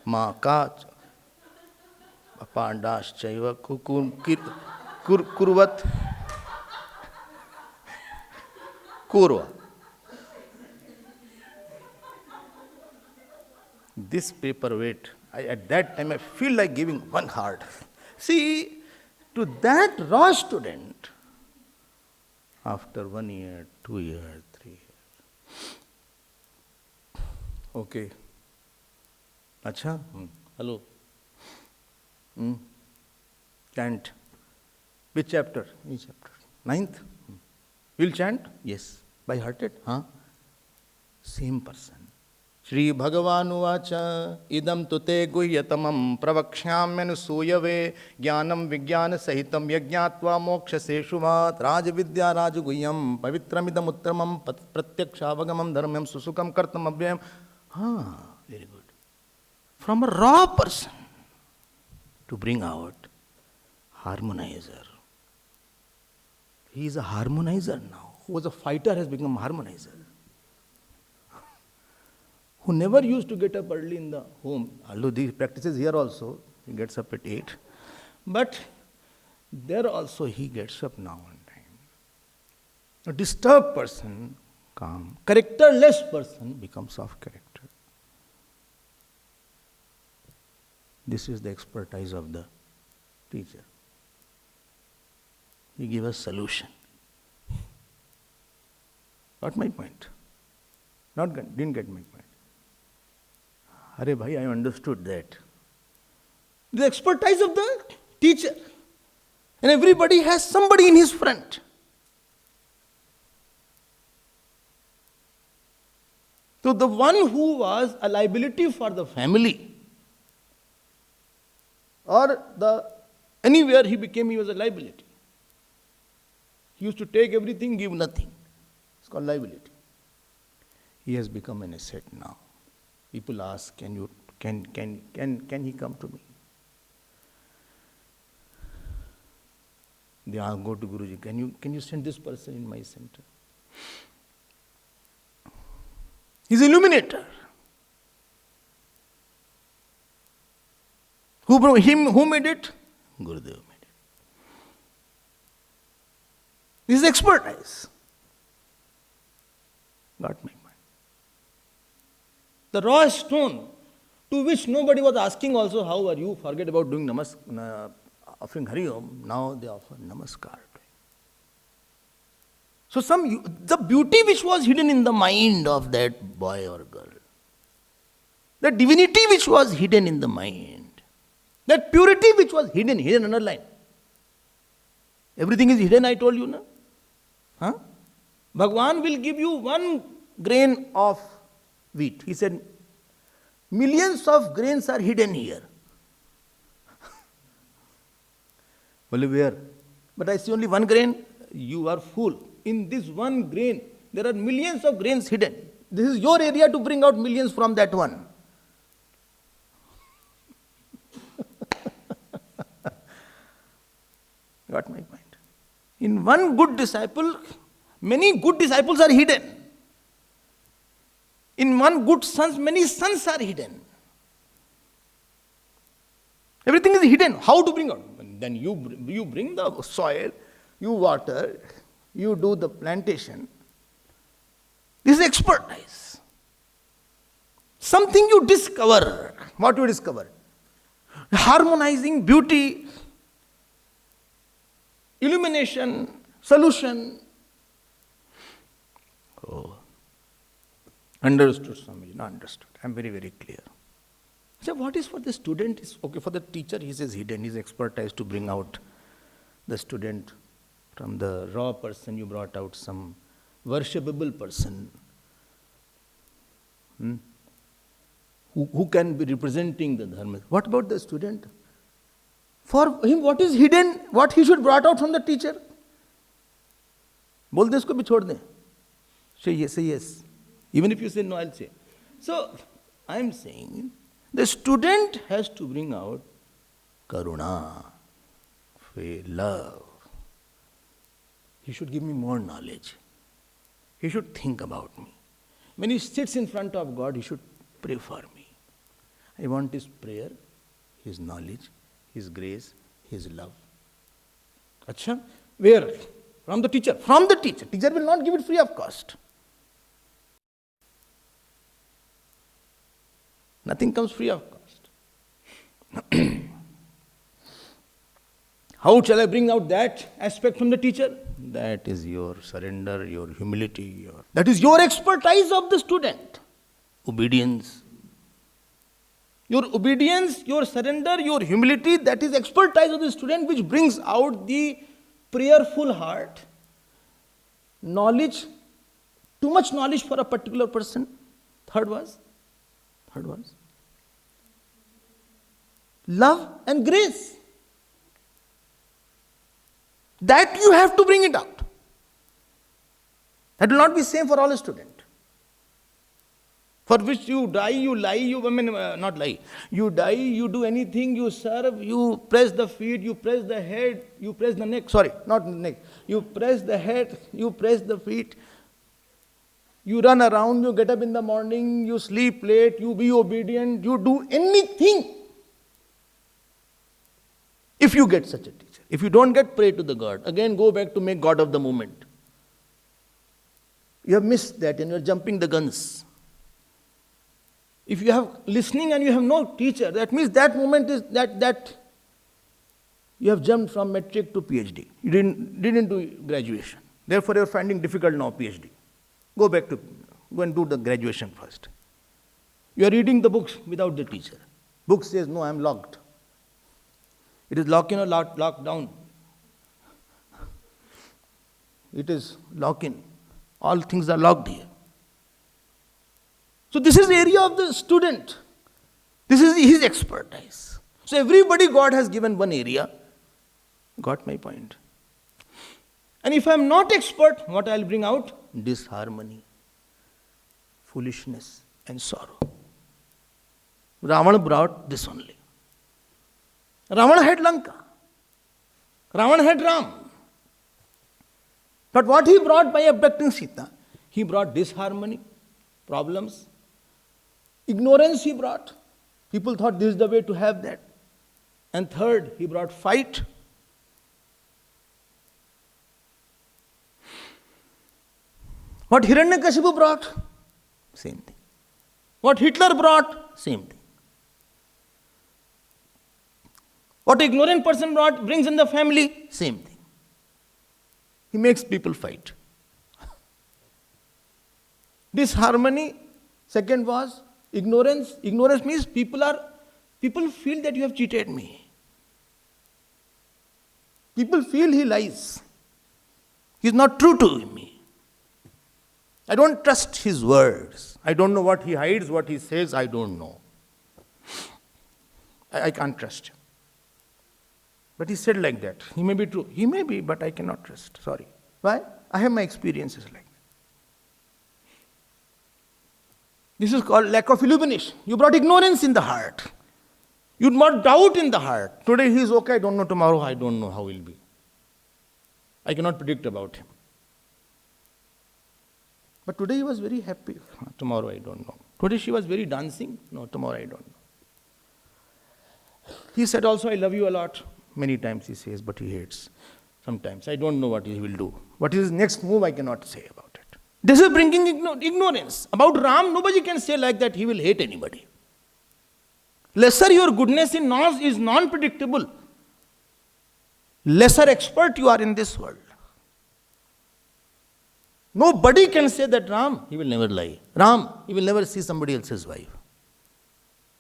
S1: ma, ka, Pandas chaiva kurvat kurva. This paperweight, at that time I feel like giving one heart. See, to that raw student, after 1 year, 2 years, 3 years. Okay. Acha? Hello. Chant. Which chapter? Which chapter? 9th? Will chant? Yes. By hearted? Same person. Shri Bhagavanu vacha idam tute guhyatamam pravakshyamyanu suyave jnanam vijnana sahitam yajnatva moksha seshuvat rajavidya rajaguhyam pavitramidam uttramam pratyakshaavagamam dharmyam susukam kartam abhyam. Very good. From a raw person to bring out harmonizer. He is a harmonizer now. Who was a fighter has become a harmonizer. Who never used to get up early in the home. Although these practices here also, he gets up at 8. But there also he gets up now on time. A disturbed person, calm. Characterless person becomes of character. This is the expertise of the teacher. He gave us solution. Got my point? Didn't get my point. Arey bhai, I understood that. The expertise of the teacher. And everybody has somebody in his front. So the one who was a liability for the family, or anywhere he was a liability. He used to take everything, give nothing. It's called liability. He has become an asset now. People ask, can he come to me? They go to Guruji, can you send this person in my center? He's illuminator. Who made it? Gurudev made it. This is expertise. Got my point. The raw stone, to which nobody was asking also, how are you? Forget about doing offering Hari Om. Now they offer Namaskar. So the beauty which was hidden in the mind of that boy or girl, the divinity which was hidden in the mind, that purity which was hidden underline. Everything is hidden, I told you, na? Huh? Bhagwan will give you 1 grain of wheat. He said, millions of grains are hidden here. Well, where? But I see only 1 grain. You are fool. In this 1 grain, there are millions of grains hidden. This is your area to bring out millions from that one. Got my point? In one good disciple, many good disciples are hidden. In one good son, many sons are hidden. Everything is hidden. How to bring out? Then you bring the soil, you water, you do the plantation. This is expertise. Something you discover. What you discover? Harmonizing beauty, illumination, solution. Oh. Understood, Swamiji, not understood. I am very, very clear. So what is for the student is okay, for the teacher he says hidden, his expertise to bring out the student from the raw person, you brought out some worshipable person. Who can be representing the dharma. What about the student? For him, what is hidden, what he should brought out from the teacher? Bol de isko bhi chhod de. Say yes. Even if you say no, I'll say. So, I am saying, the student has to bring out karuna, love. He should give me more knowledge. He should think about me. When he sits in front of God, he should pray for me. I want his prayer, his knowledge, his grace, his love. Achha? Where? From the teacher. From the teacher. Teacher will not give it free of cost. Nothing comes free of cost. How shall I bring out that aspect from the teacher? That is your surrender, your humility. That is your expertise of the student. Obedience. Your obedience, your surrender, your humility, that is expertise of the student which brings out the prayerful heart. Knowledge, too much knowledge for a particular person. Third was love and grace. That you have to bring it out. That will not be same for all students. For which you die, you lie, not lie. You die, you do anything, you serve, you press the feet, you press the head, you press the neck. Sorry, not the neck. You press the head, you press the feet. You run around, you get up in the morning, you sleep late, you be obedient, you do anything. If you get such a teacher. If you don't get, pray to the God. Again, go back to make God of the moment. You have missed that and you are jumping the guns. If you have listening and you have no teacher, that means that moment is that you have jumped from matric to PhD. You didn't do graduation. Therefore, you are finding difficult now PhD. Go and do the graduation first. You are reading the books without the teacher. Book says, no, I am locked. It is lock in or lock down. It is lock in. All things are locked here. So this is the area of the student. This is his expertise. So everybody God has given one area. Got my point? And if I am not expert, what I will bring out? Disharmony. foolishness and sorrow. Ravana brought this only. Ravana had Lanka. Ravana had Ram. But what he brought by abducting Sita? He brought disharmony, problems, ignorance he brought. People thought this is the way to have that. And third, he brought fight. What Hiranyakashipu brought? Same thing. What Hitler brought? Same thing. What an ignorant person brings in the family? Same thing. He makes people fight. Disharmony. Second was ignorance. Ignorance means people feel that you have cheated me. People feel he lies. He is not true to me. I don't trust his words. I don't know what he hides, what he says, I don't know. I can't trust him. But he said like that. He may be true. He may be, but I cannot trust. Sorry. Why? I have my experiences like that. This is called lack of illumination. You brought ignorance in the heart. You brought doubt in the heart. Today he is okay, I don't know. Tomorrow I don't know how he will be. I cannot predict about him. But today he was very happy. Tomorrow I don't know. Today she was very dancing. No, tomorrow I don't know. He said also, I love you a lot. Many times he says, but he hates. Sometimes I don't know what he will do. What is his next move, I cannot say about it. This is bringing ignorance. About Ram, nobody can say like that he will hate anybody. Lesser your goodness is non-predictable. Lesser expert you are in this world. Nobody can say that Ram, he will never lie. Ram, he will never see somebody else's wife.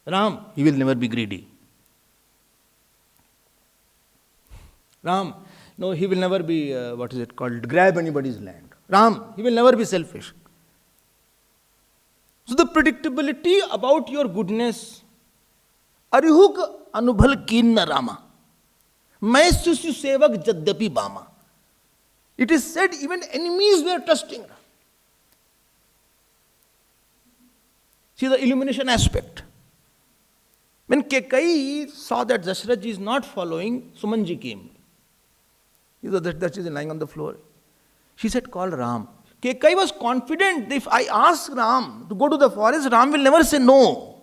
S1: Ram, he will never be greedy. Ram, no, he will never be, grab anybody's land. Ram, he will never be selfish. So the predictability about your goodness, Arihuk anubhal kinna Rama, Mai susyu sevak jadyapi bama. It is said even enemies were trusting Ram. See the illumination aspect. When Kekai saw that Dasharath is not following, Sumanji came. That is lying on the floor. She said, call Ram. Kekai was confident that if I ask Ram to go to the forest, Ram will never say no.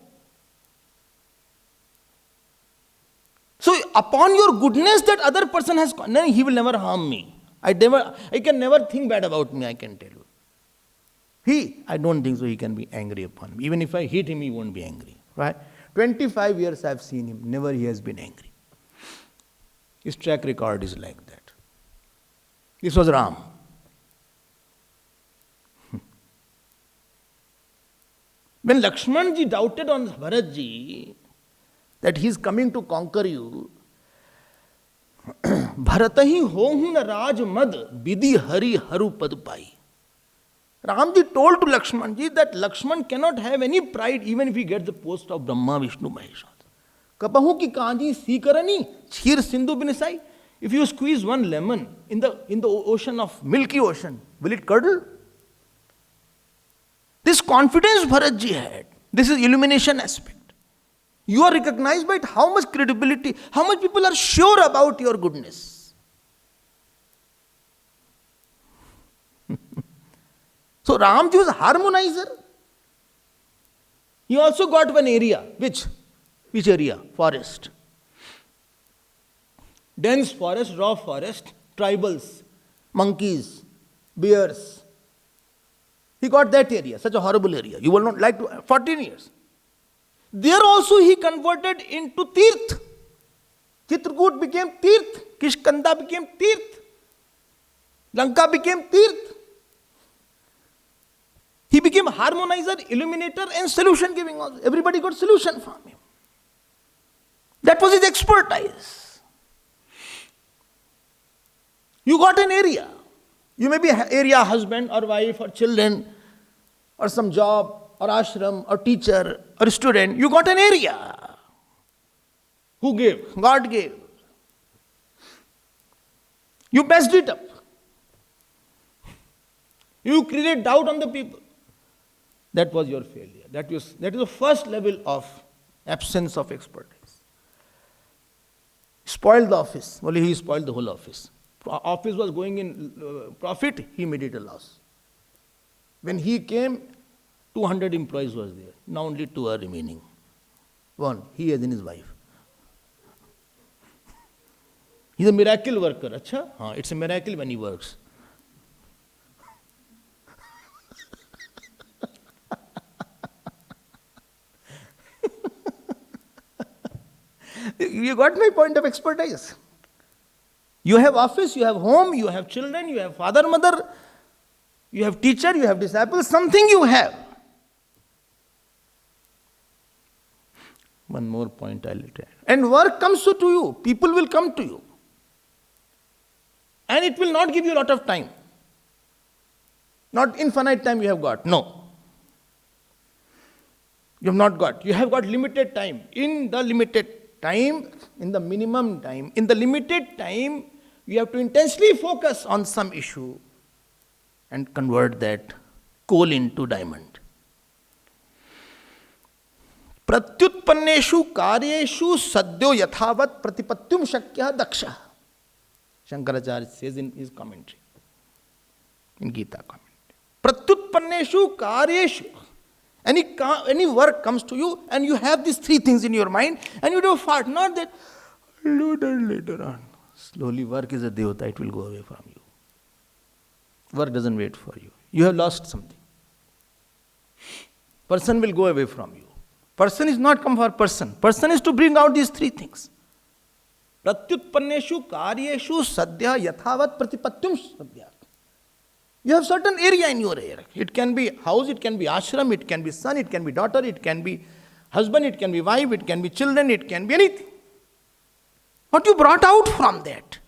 S1: So upon your goodness that other person has, no, he will never harm me. I can never think bad about me, I can tell you. I don't think so he can be angry upon me. Even if I hit him, he won't be angry. Right? 25 years I have seen him, never he has been angry. His track record is like that. This was Ram. When Lakshmanji doubted on Bharatji that he is coming to conquer you, Bharatahi hohun raj mad bidhi hari haru pad pai. Ramji told to Lakshmanji that Lakshman cannot have any pride even if he gets the post of Brahma, Vishnu, Maheshwar. Kapahu ki kanji sikarani chhir sindhu binisai. If you squeeze one lemon in the ocean of Milky Ocean, will it curdle? This confidence Bharatji had. This is illumination aspect. You are recognized by it, how much credibility, how much people are sure about your goodness. So Ramji was harmonizer. He also got one area. Which area? Forest. Dense forest, raw forest, tribals, monkeys, bears. He got that area, such a horrible area. You will not like to, 14 years. There also he converted into Tirth. Chitrakoot became Tirth. Kishkanda became Tirth. Lanka became Tirth. He became harmonizer, illuminator and solution giving. Everybody got solution from him. That was his expertise. You got an area. You may be area husband or wife or children or some job or ashram or teacher or student. You got an area. Who gave? God gave. You messed it up. You create doubt on the people. That was your failure. That is the first level of absence of expertise. Spoiled the office. Only he spoiled the whole office. Office was going in profit, he made it a loss. When he came, 200 employees was there. Now only 2 are remaining. One, he as in his wife. He's a miracle worker. Achha? Haan, it's a miracle when he works. You got my point of expertise. You have office, you have home, you have children, you have father, mother, you have teacher, you have disciples, something you have. One more point I'll add. And work comes to you. People will come to you. And it will not give you a lot of time. Not infinite time you have got. No. You have not got. You have got limited time. In the limited time, in the minimum time, in the limited time, you have to intensely focus on some issue and convert that coal into diamond. Pratyutpanneshu karyeshu sadyo yathavat pratipatyum shakya daksha. Shankaracharya says in his commentary, in Gita commentary. Pratyutpanneshu karyeshu. Any work comes to you and you have these 3 things in your mind and you do fart. Not that, I'll do that later on. Slowly, work is a devata, it will go away from you. Work doesn't wait for you. You have lost something. Person will go away from you. Person is not come for person. Person is to bring out these 3 things. Pratyutpanneshu karyeshu sadhya yathavat pratipatyum sadhya. You have certain area in your area. It can be house, it can be ashram, it can be son, it can be daughter, it can be husband, it can be wife, it can be children, it can be anything. What you brought out from that,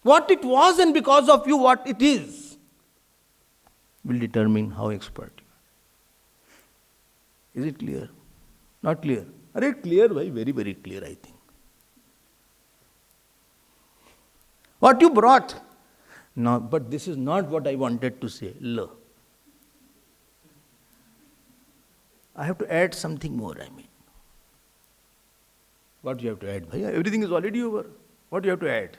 S1: what it was and because of you what it is, will determine how expert you are. Is it clear? Not clear? Are it clear? Very, very clear, I think. What you brought. No, but this is not what I wanted to say. Lo. I have to add something more, I mean. What you have to add? Bhaiya, everything is already over. What you have to add?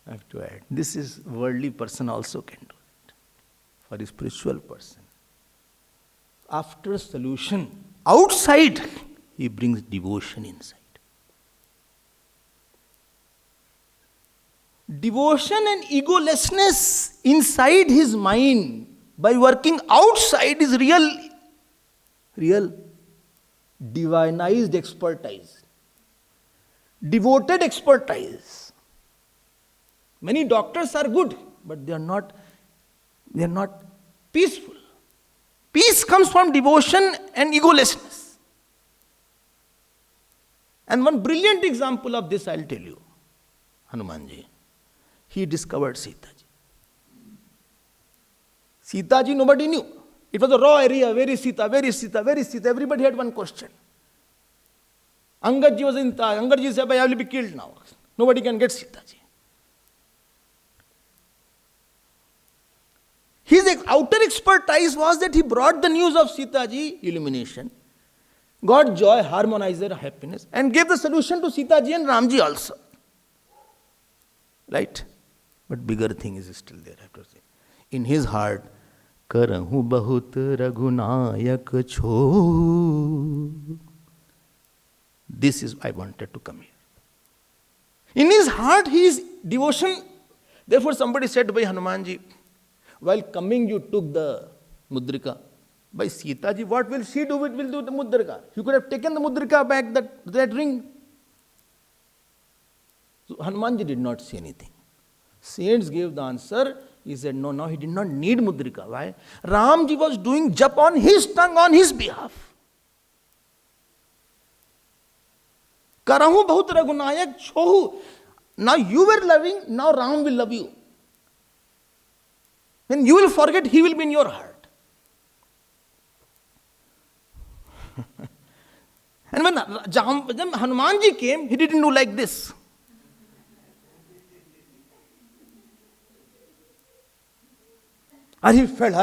S1: I have to add. This is worldly person also can do it. For a spiritual person. After solution, outside, he brings devotion inside. Devotion and egolessness inside his mind by working outside is real divinized expertise, devoted expertise. Many doctors are good, but they are not peaceful. Peace comes from devotion and egolessness. And one brilliant example of this I'll tell you. Hanumanji. He discovered Sita ji. Sita ji nobody knew. It was a raw area. Where is Sita? Where is Sita? Where is Sita? Everybody had one question. Angad ji was in Taj. Angad ji said, I will be killed now. Nobody can get Sita ji. His outer expertise was that he brought the news of Sita ji, illumination, got joy, harmonizer, happiness, and gave the solution to Sita ji and Ram ji also. Right? But bigger thing is still there, I have to say. In his heart, Karahu bahut raghunayak cho. This is I wanted to come here. In his heart, he is devotion. Therefore, somebody said by Hanumanji, while coming, you took the mudrika. By Sita ji, what will she do? Will do the mudrika. You could have taken the mudrika back, that ring. So Hanumanji did not say anything. Saints gave the answer. He said, no, he did not need mudrika. Why? Ramji was doing jap on his tongue, on his behalf. Karahu bahut raghunayak chohu. Now you were loving, now Ram will love you. When you will forget, he will be in your heart. And when Hanumanji came, he didn't do like this. And he felt,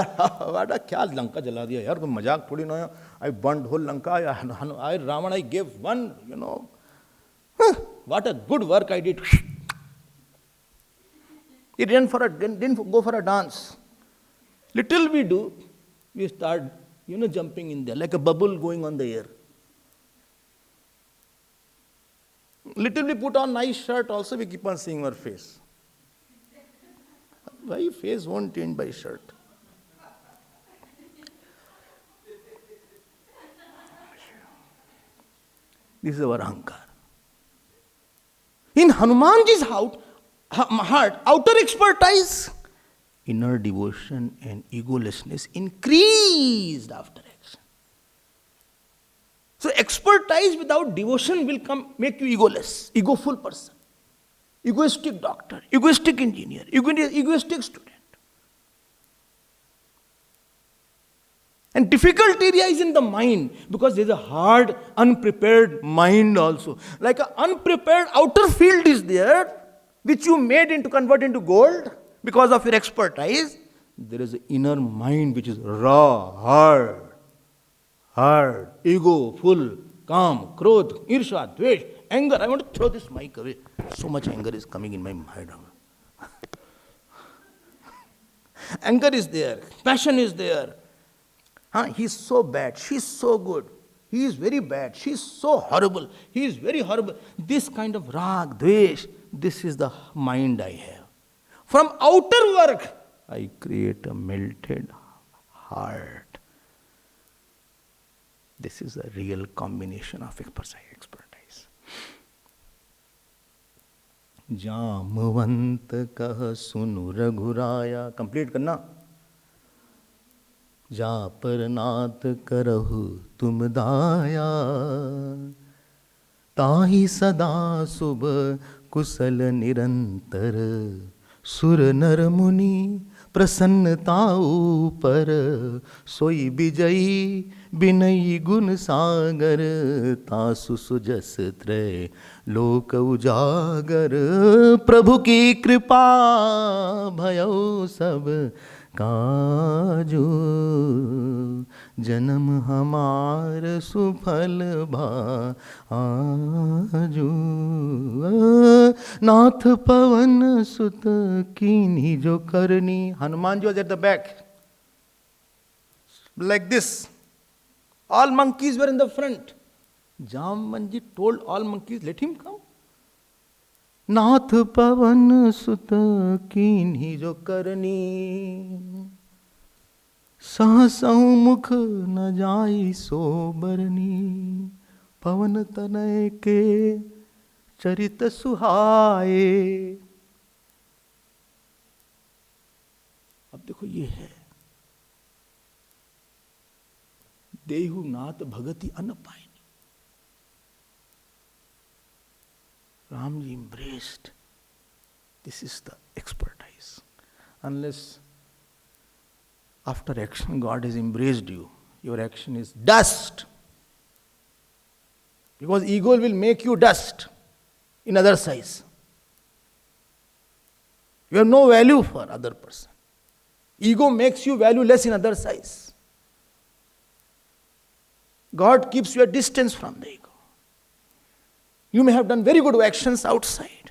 S1: क्या लंका जला दिया यार, कोई मजाक थोड़ी ना है. I burned whole Lanka. I Ravan, I gave one, what a good work I did. He didn't go for a dance. Little we do, we start, jumping in there like a bubble going on the air. Little we put on nice shirt also, we keep on seeing our face. Why face won't change by shirt? This is our ahankar. In Hanumanji's heart, outer expertise, inner devotion and egolessness increased after action. So expertise without devotion will make you egoless, egoful person, egoistic doctor, egoistic engineer, egoistic student. And difficult area is in the mind, because there is a hard, unprepared mind also. Like an unprepared outer field is there, which you convert into gold because of your expertise. There is an inner mind which is raw, hard, ego, full, काम, क्रोध, ईर्ष्या, द्वेष, anger. I want to throw this mic away. So much anger is coming in my mind. Anger is there, passion is there. He's so bad, she's so good. He is very bad, she's so horrible, he is very horrible. This kind of rag, dvesh, this is the mind I have. From outer work, I create a melted heart. This is a real combination of expertise. Jamwant कह सुनु रघुराया. Complete करना. जा पर नाथ करहु तुम दाया, ताहि सदा शुभ कुशल निरंतर, सुर नर मुनि प्रसन्नता ऊपर, सोई विजयी बिनयी गुण सागर, तासु सुजस त्रय लोक उजागर, प्रभु की कृपा भयो सब काजू, जन्म हमार सुफल भाजू, नाथ पवन सुत कीन्ही जो करनी. Hanuman was at the back, like this. All monkeys were in the front. Jamanji told all monkeys, let him come. नाथ पवन सुत कीन्ही जो करनी, सहसहु मुख न जाई सो बरनी, पवन तनय के चरित सुहाए. अब देखो ये है, देहु नाथ भगति अन पाए. Ramji embraced. This is the expertise. Unless after action God has embraced you, your action is dust. Because ego will make you dust in other size. You have no value for other person. Ego makes you valueless in other size. God keeps you at distance from the ego. You may have done very good actions outside.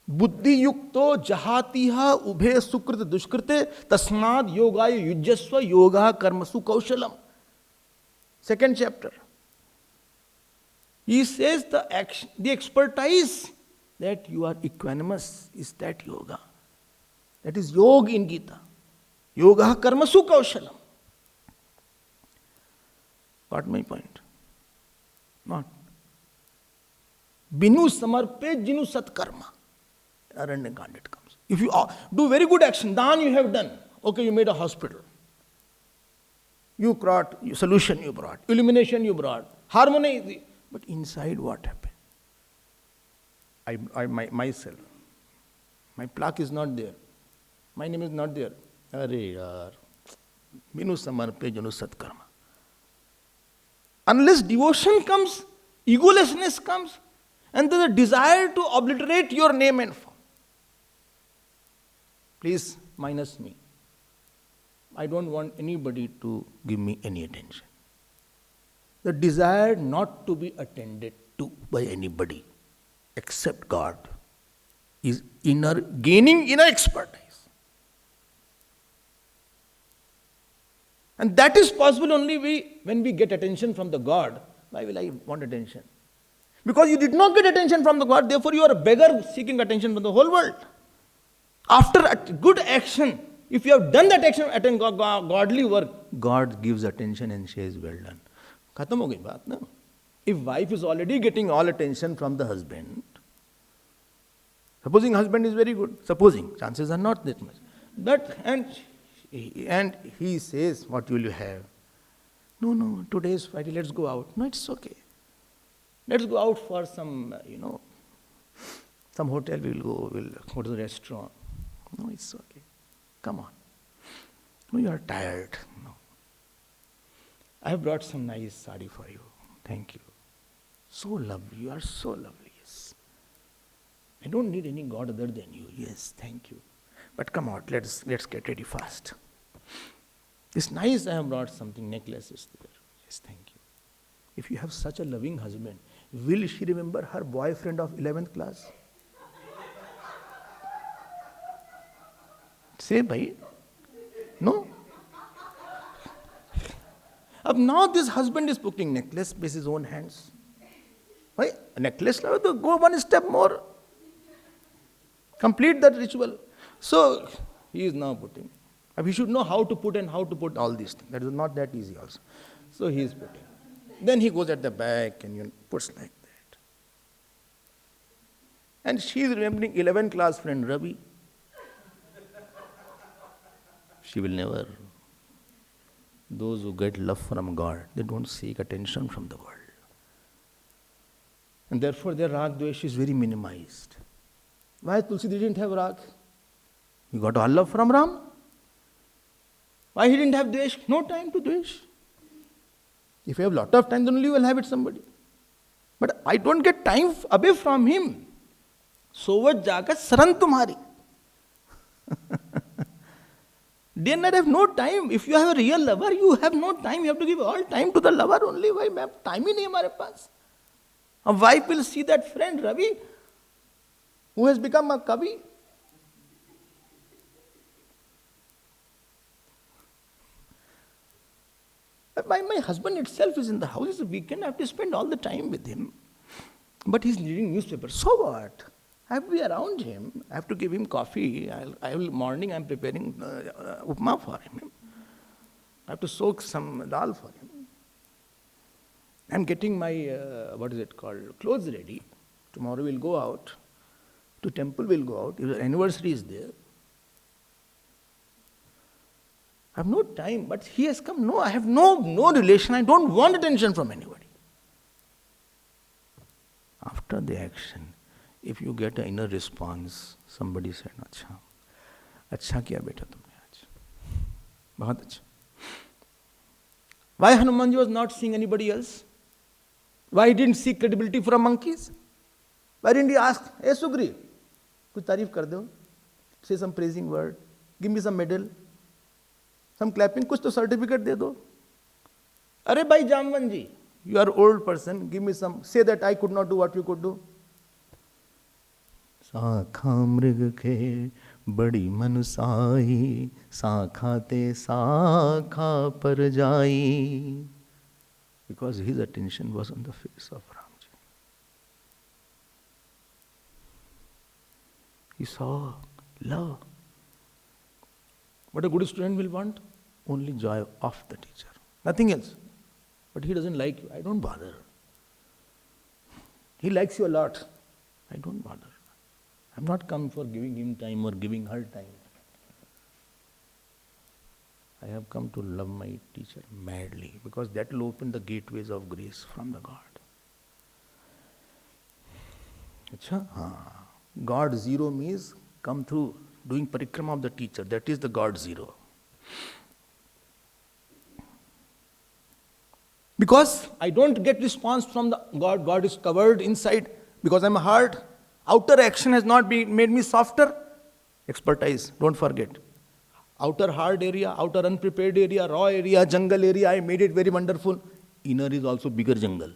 S1: बुद्धि युक्तो जहातिहा उभे सुकृत दुष्कृते तस्माद योगाय युज्यस्व योगा कर्मसु कौशलम. Second chapter. He says the expertise that you are equanimous is that yoga. That is yoga in Gita. Yoga karmasu kaushalam. Got my point? Not. Binu samarpe jinu satkarma. Aranyakanda it comes. If you do very good action, dan you have done. Okay, you made a hospital. You brought solution, you brought illumination, you brought harmony. But inside what happened? Myself. My plaque is not there. My name is not there. Are yaar. Binu samarpe jinu satkarma. Unless devotion comes, egolessness comes, and there's a desire to obliterate your name and form. Please minus me. I don't want anybody to give me any attention. The desire not to be attended to by anybody except God is gaining inner expertise. And that is possible only when we get attention from the God. Why will I want attention? Because you did not get attention from the God, therefore you are a beggar seeking attention from the whole world. After a good action, if you have done that action, godly work, God gives attention and says, well done. Khatam ho gayi baat, na? If wife is already getting all attention from the husband, supposing husband is very good, supposing, chances are not that much. But, and he says, what will you have? No, today is Friday, let's go out. No, it's okay. Let's go out for some, some hotel, we'll go to the restaurant. No, it's okay. Come on. No, you are tired. No. I have brought some nice sari for you. Thank you. So lovely. You are so lovely. Yes. I don't need any God other than you. Yes, thank you. But come out. Let's get ready fast. It's nice. I have brought something. Necklace is there. Yes, thank you. If you have such a loving husband, will she remember her boyfriend of 11th class? Say, bhai. No? Now this husband is putting necklace with his own hands. Why? A necklace, go one step more. Complete that ritual. So, he is now putting. He should know how to put and how to put all these things. That is not that easy also. So, he is putting. Then he goes at the back and puts like that. And she is remembering 11th class friend Ravi. She will never. Those who get love from God, they don't seek attention from the world. And therefore their rag dvesh is very minimized. Why Tulsi didn't have rag? He got all love from Ram. Why he didn't have dvesh? No time to dvesh. If you have lot of time, then only you will have it somebody. But I don't get time away from him. Sovat jagat saran tumhari. Day and night have no time. If you have a real lover, you have no time. You have to give all time to the lover only. Why? Time ही नहीं हमारे पास. A wife will see that friend Ravi, who has become a kavi. My husband itself is in the house. It's a weekend. I have to spend all the time with him. But he's reading newspaper. So what? I have to be around him. I have to give him coffee. Morning I'm preparing upma for him. I have to soak some dal for him. I'm getting my, clothes ready. Tomorrow we'll go out. To temple we'll go out. If the anniversary is there. I have no time, but he has come. No, I have no relation. I don't want attention from anybody. After the action, if you get an inner response, somebody said, अच्छा किया बेटा तुमने आज, बहुत अच्छा. Why Hanumanji was not seeing anybody else? Why he didn't seek credibility from monkeys? Why didn't he ask, hey Sugri, कुछ तारीफ कर दो, say some praising word, give me some medal, some clapping, कुछ तो certificate दे दो. अरे भाई जामवन जी, you are old person, give me some, say that I could not do what you could do. साखा मृग के बड़ी मनुसाई, साखा ते साखा पर जाई. Because his attention was on the face of Ramji. He saw love. What a good student will want? Only joy of the teacher. Nothing else. But he doesn't like you. I don't bother. He likes you a lot. I don't bother. I'm not come for giving him time or giving her time. I have come to love my teacher madly, because that will open the gateways of grace from the God. Achha? God zero means come through doing parikrama of the teacher. That is the God zero. Because I don't get response from the God. God is covered inside because I'm a heart. Outer action has not made me softer. Expertise, don't forget. Outer hard area, outer unprepared area, raw area, jungle area, I made it very wonderful. Inner is also bigger jungle.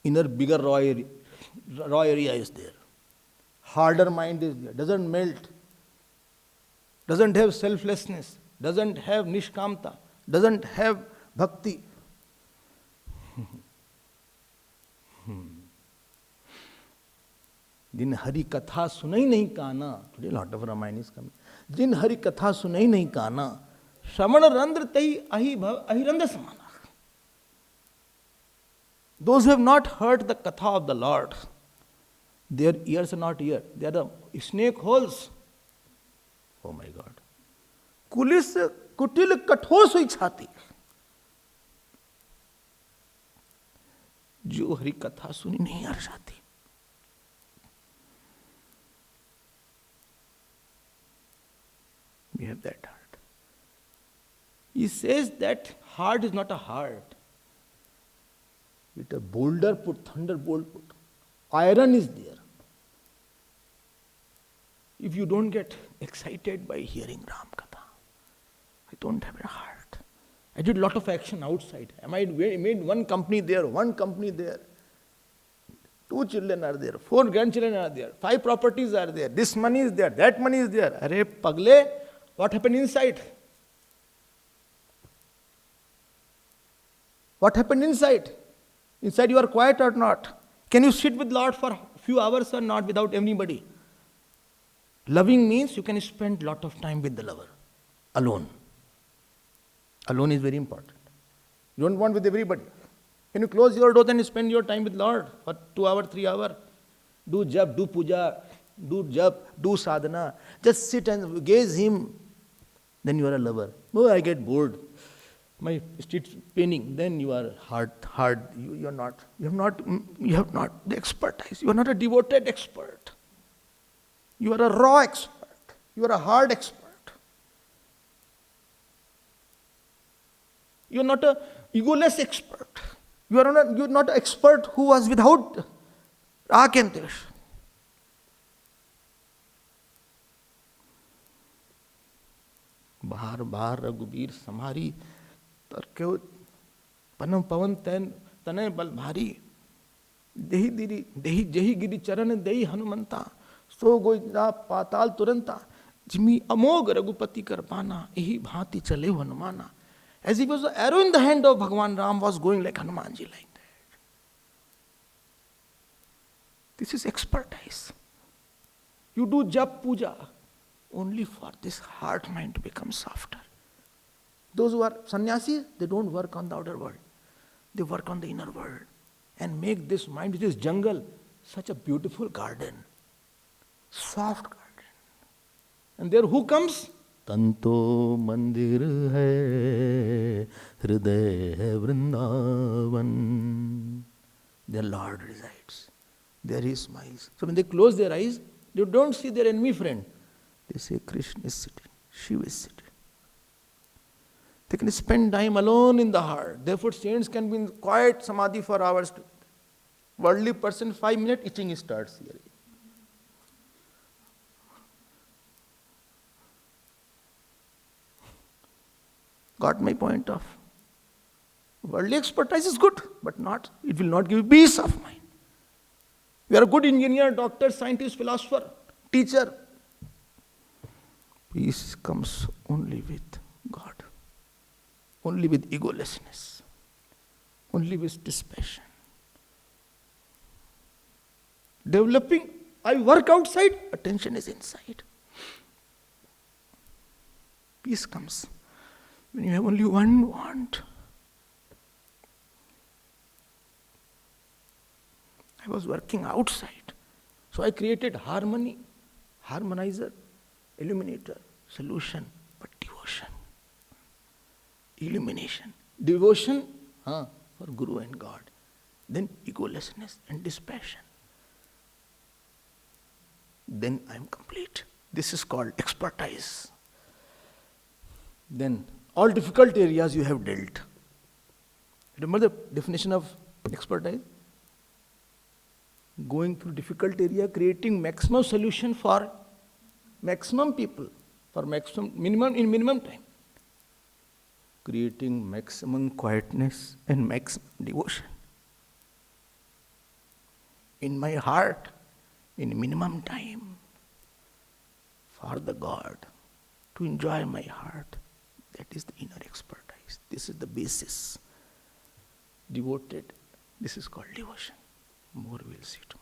S1: Inner bigger raw area is there. Harder mind is there, doesn't melt, doesn't have selflessness, doesn't have nishkamta, doesn't have bhakti. जिन हरि कथा सुनई नहीं काना, today lot of Ramayana is coming. जिन हरि कथा सुनई नहीं काना, श्रवण रंध्र तई अहिरंध समाना. Those who have not heard the katha of the Lord, their ears are not ear, they are the snake holes. Oh my God. Kulish कुटिल कठोर सोई छाती. जो हरि कथा सुनी नहीं हर जाती. We have that heart. He says that heart is not a heart. It's a boulder put, thunderbolt put. Iron is there. If you don't get excited by hearing Ram Katha, I don't have a heart. I did a lot of action outside. I made one company there, one company there. 2 children are there, 4 grandchildren are there, 5 properties are there, this money is there, that money is there. Arey pagle, what happened inside? What happened inside? Inside you are quiet or not? Can you sit with Lord for a few hours or not without anybody? Loving means you can spend a lot of time with the lover. Alone. Alone is very important. You don't want with everybody. Can you close your door and spend your time with Lord for 2 hours, 3 hours? Do jap, do puja, do jap, do sadhana. Just sit and gaze Him. Then you are a lover. Oh, I get bored. My street's paining. Then you are hard. You have not the expertise. You are not a devoted expert. You are a raw expert. You are a hard expert. You are not a egoless expert. You are not an expert who was without rag and desh. बाहर बाहर रघुबीर समारी तरक्यो पनम पवन तनय बल भारी देही दिरी देही जही गिरी चरण देही हनुमंता सो गोई पाताल तुरंता जिमी अमोघ रघुपति कर पाना यही भांति चले हनुमाना. As if it was an arrow in the hand of Bhagavan Ram was going like Hanumanji like that. This is expertise. You do jap puja only for this heart mind to become softer. Those who are sannyasis, they don't work on the outer world. They work on the inner world and make this mind, which is jungle, such a beautiful garden. Soft garden. And there who comes? Canto mandir hai, hriday hai Vrindavan. Their Lord resides. There He smiles. So when they close their eyes, they don't see their enemy friend. They say Krishna is sitting, Shiva is sitting. They can spend time alone in the heart. Therefore saints can be in quiet samadhi for hours. Worldly person, 5 minutes, itching starts here. Got my point of? Worldly expertise is good, but not, it will not give you peace of mind. You are a good engineer, doctor, scientist, philosopher, teacher. Peace comes only with God, only with egolessness, only with dispassion. Developing, I work outside, attention is inside. Peace comes when you have only one want. I was working outside, so I created harmony, harmonizer, illuminator, solution, but devotion, illumination, devotion for Guru and God, then egolessness and dispassion. Then I am complete. This is called expertise. Then all difficult areas you have dealt. Remember the definition of expertise? Going through difficult area, creating maximum solution for maximum people, for minimum time. Creating maximum quietness and maximum devotion. In my heart, in minimum time, for the God, to enjoy my heart. That is the inner expertise. This is the basis. Devoted. This is called devotion. More we'll see tomorrow.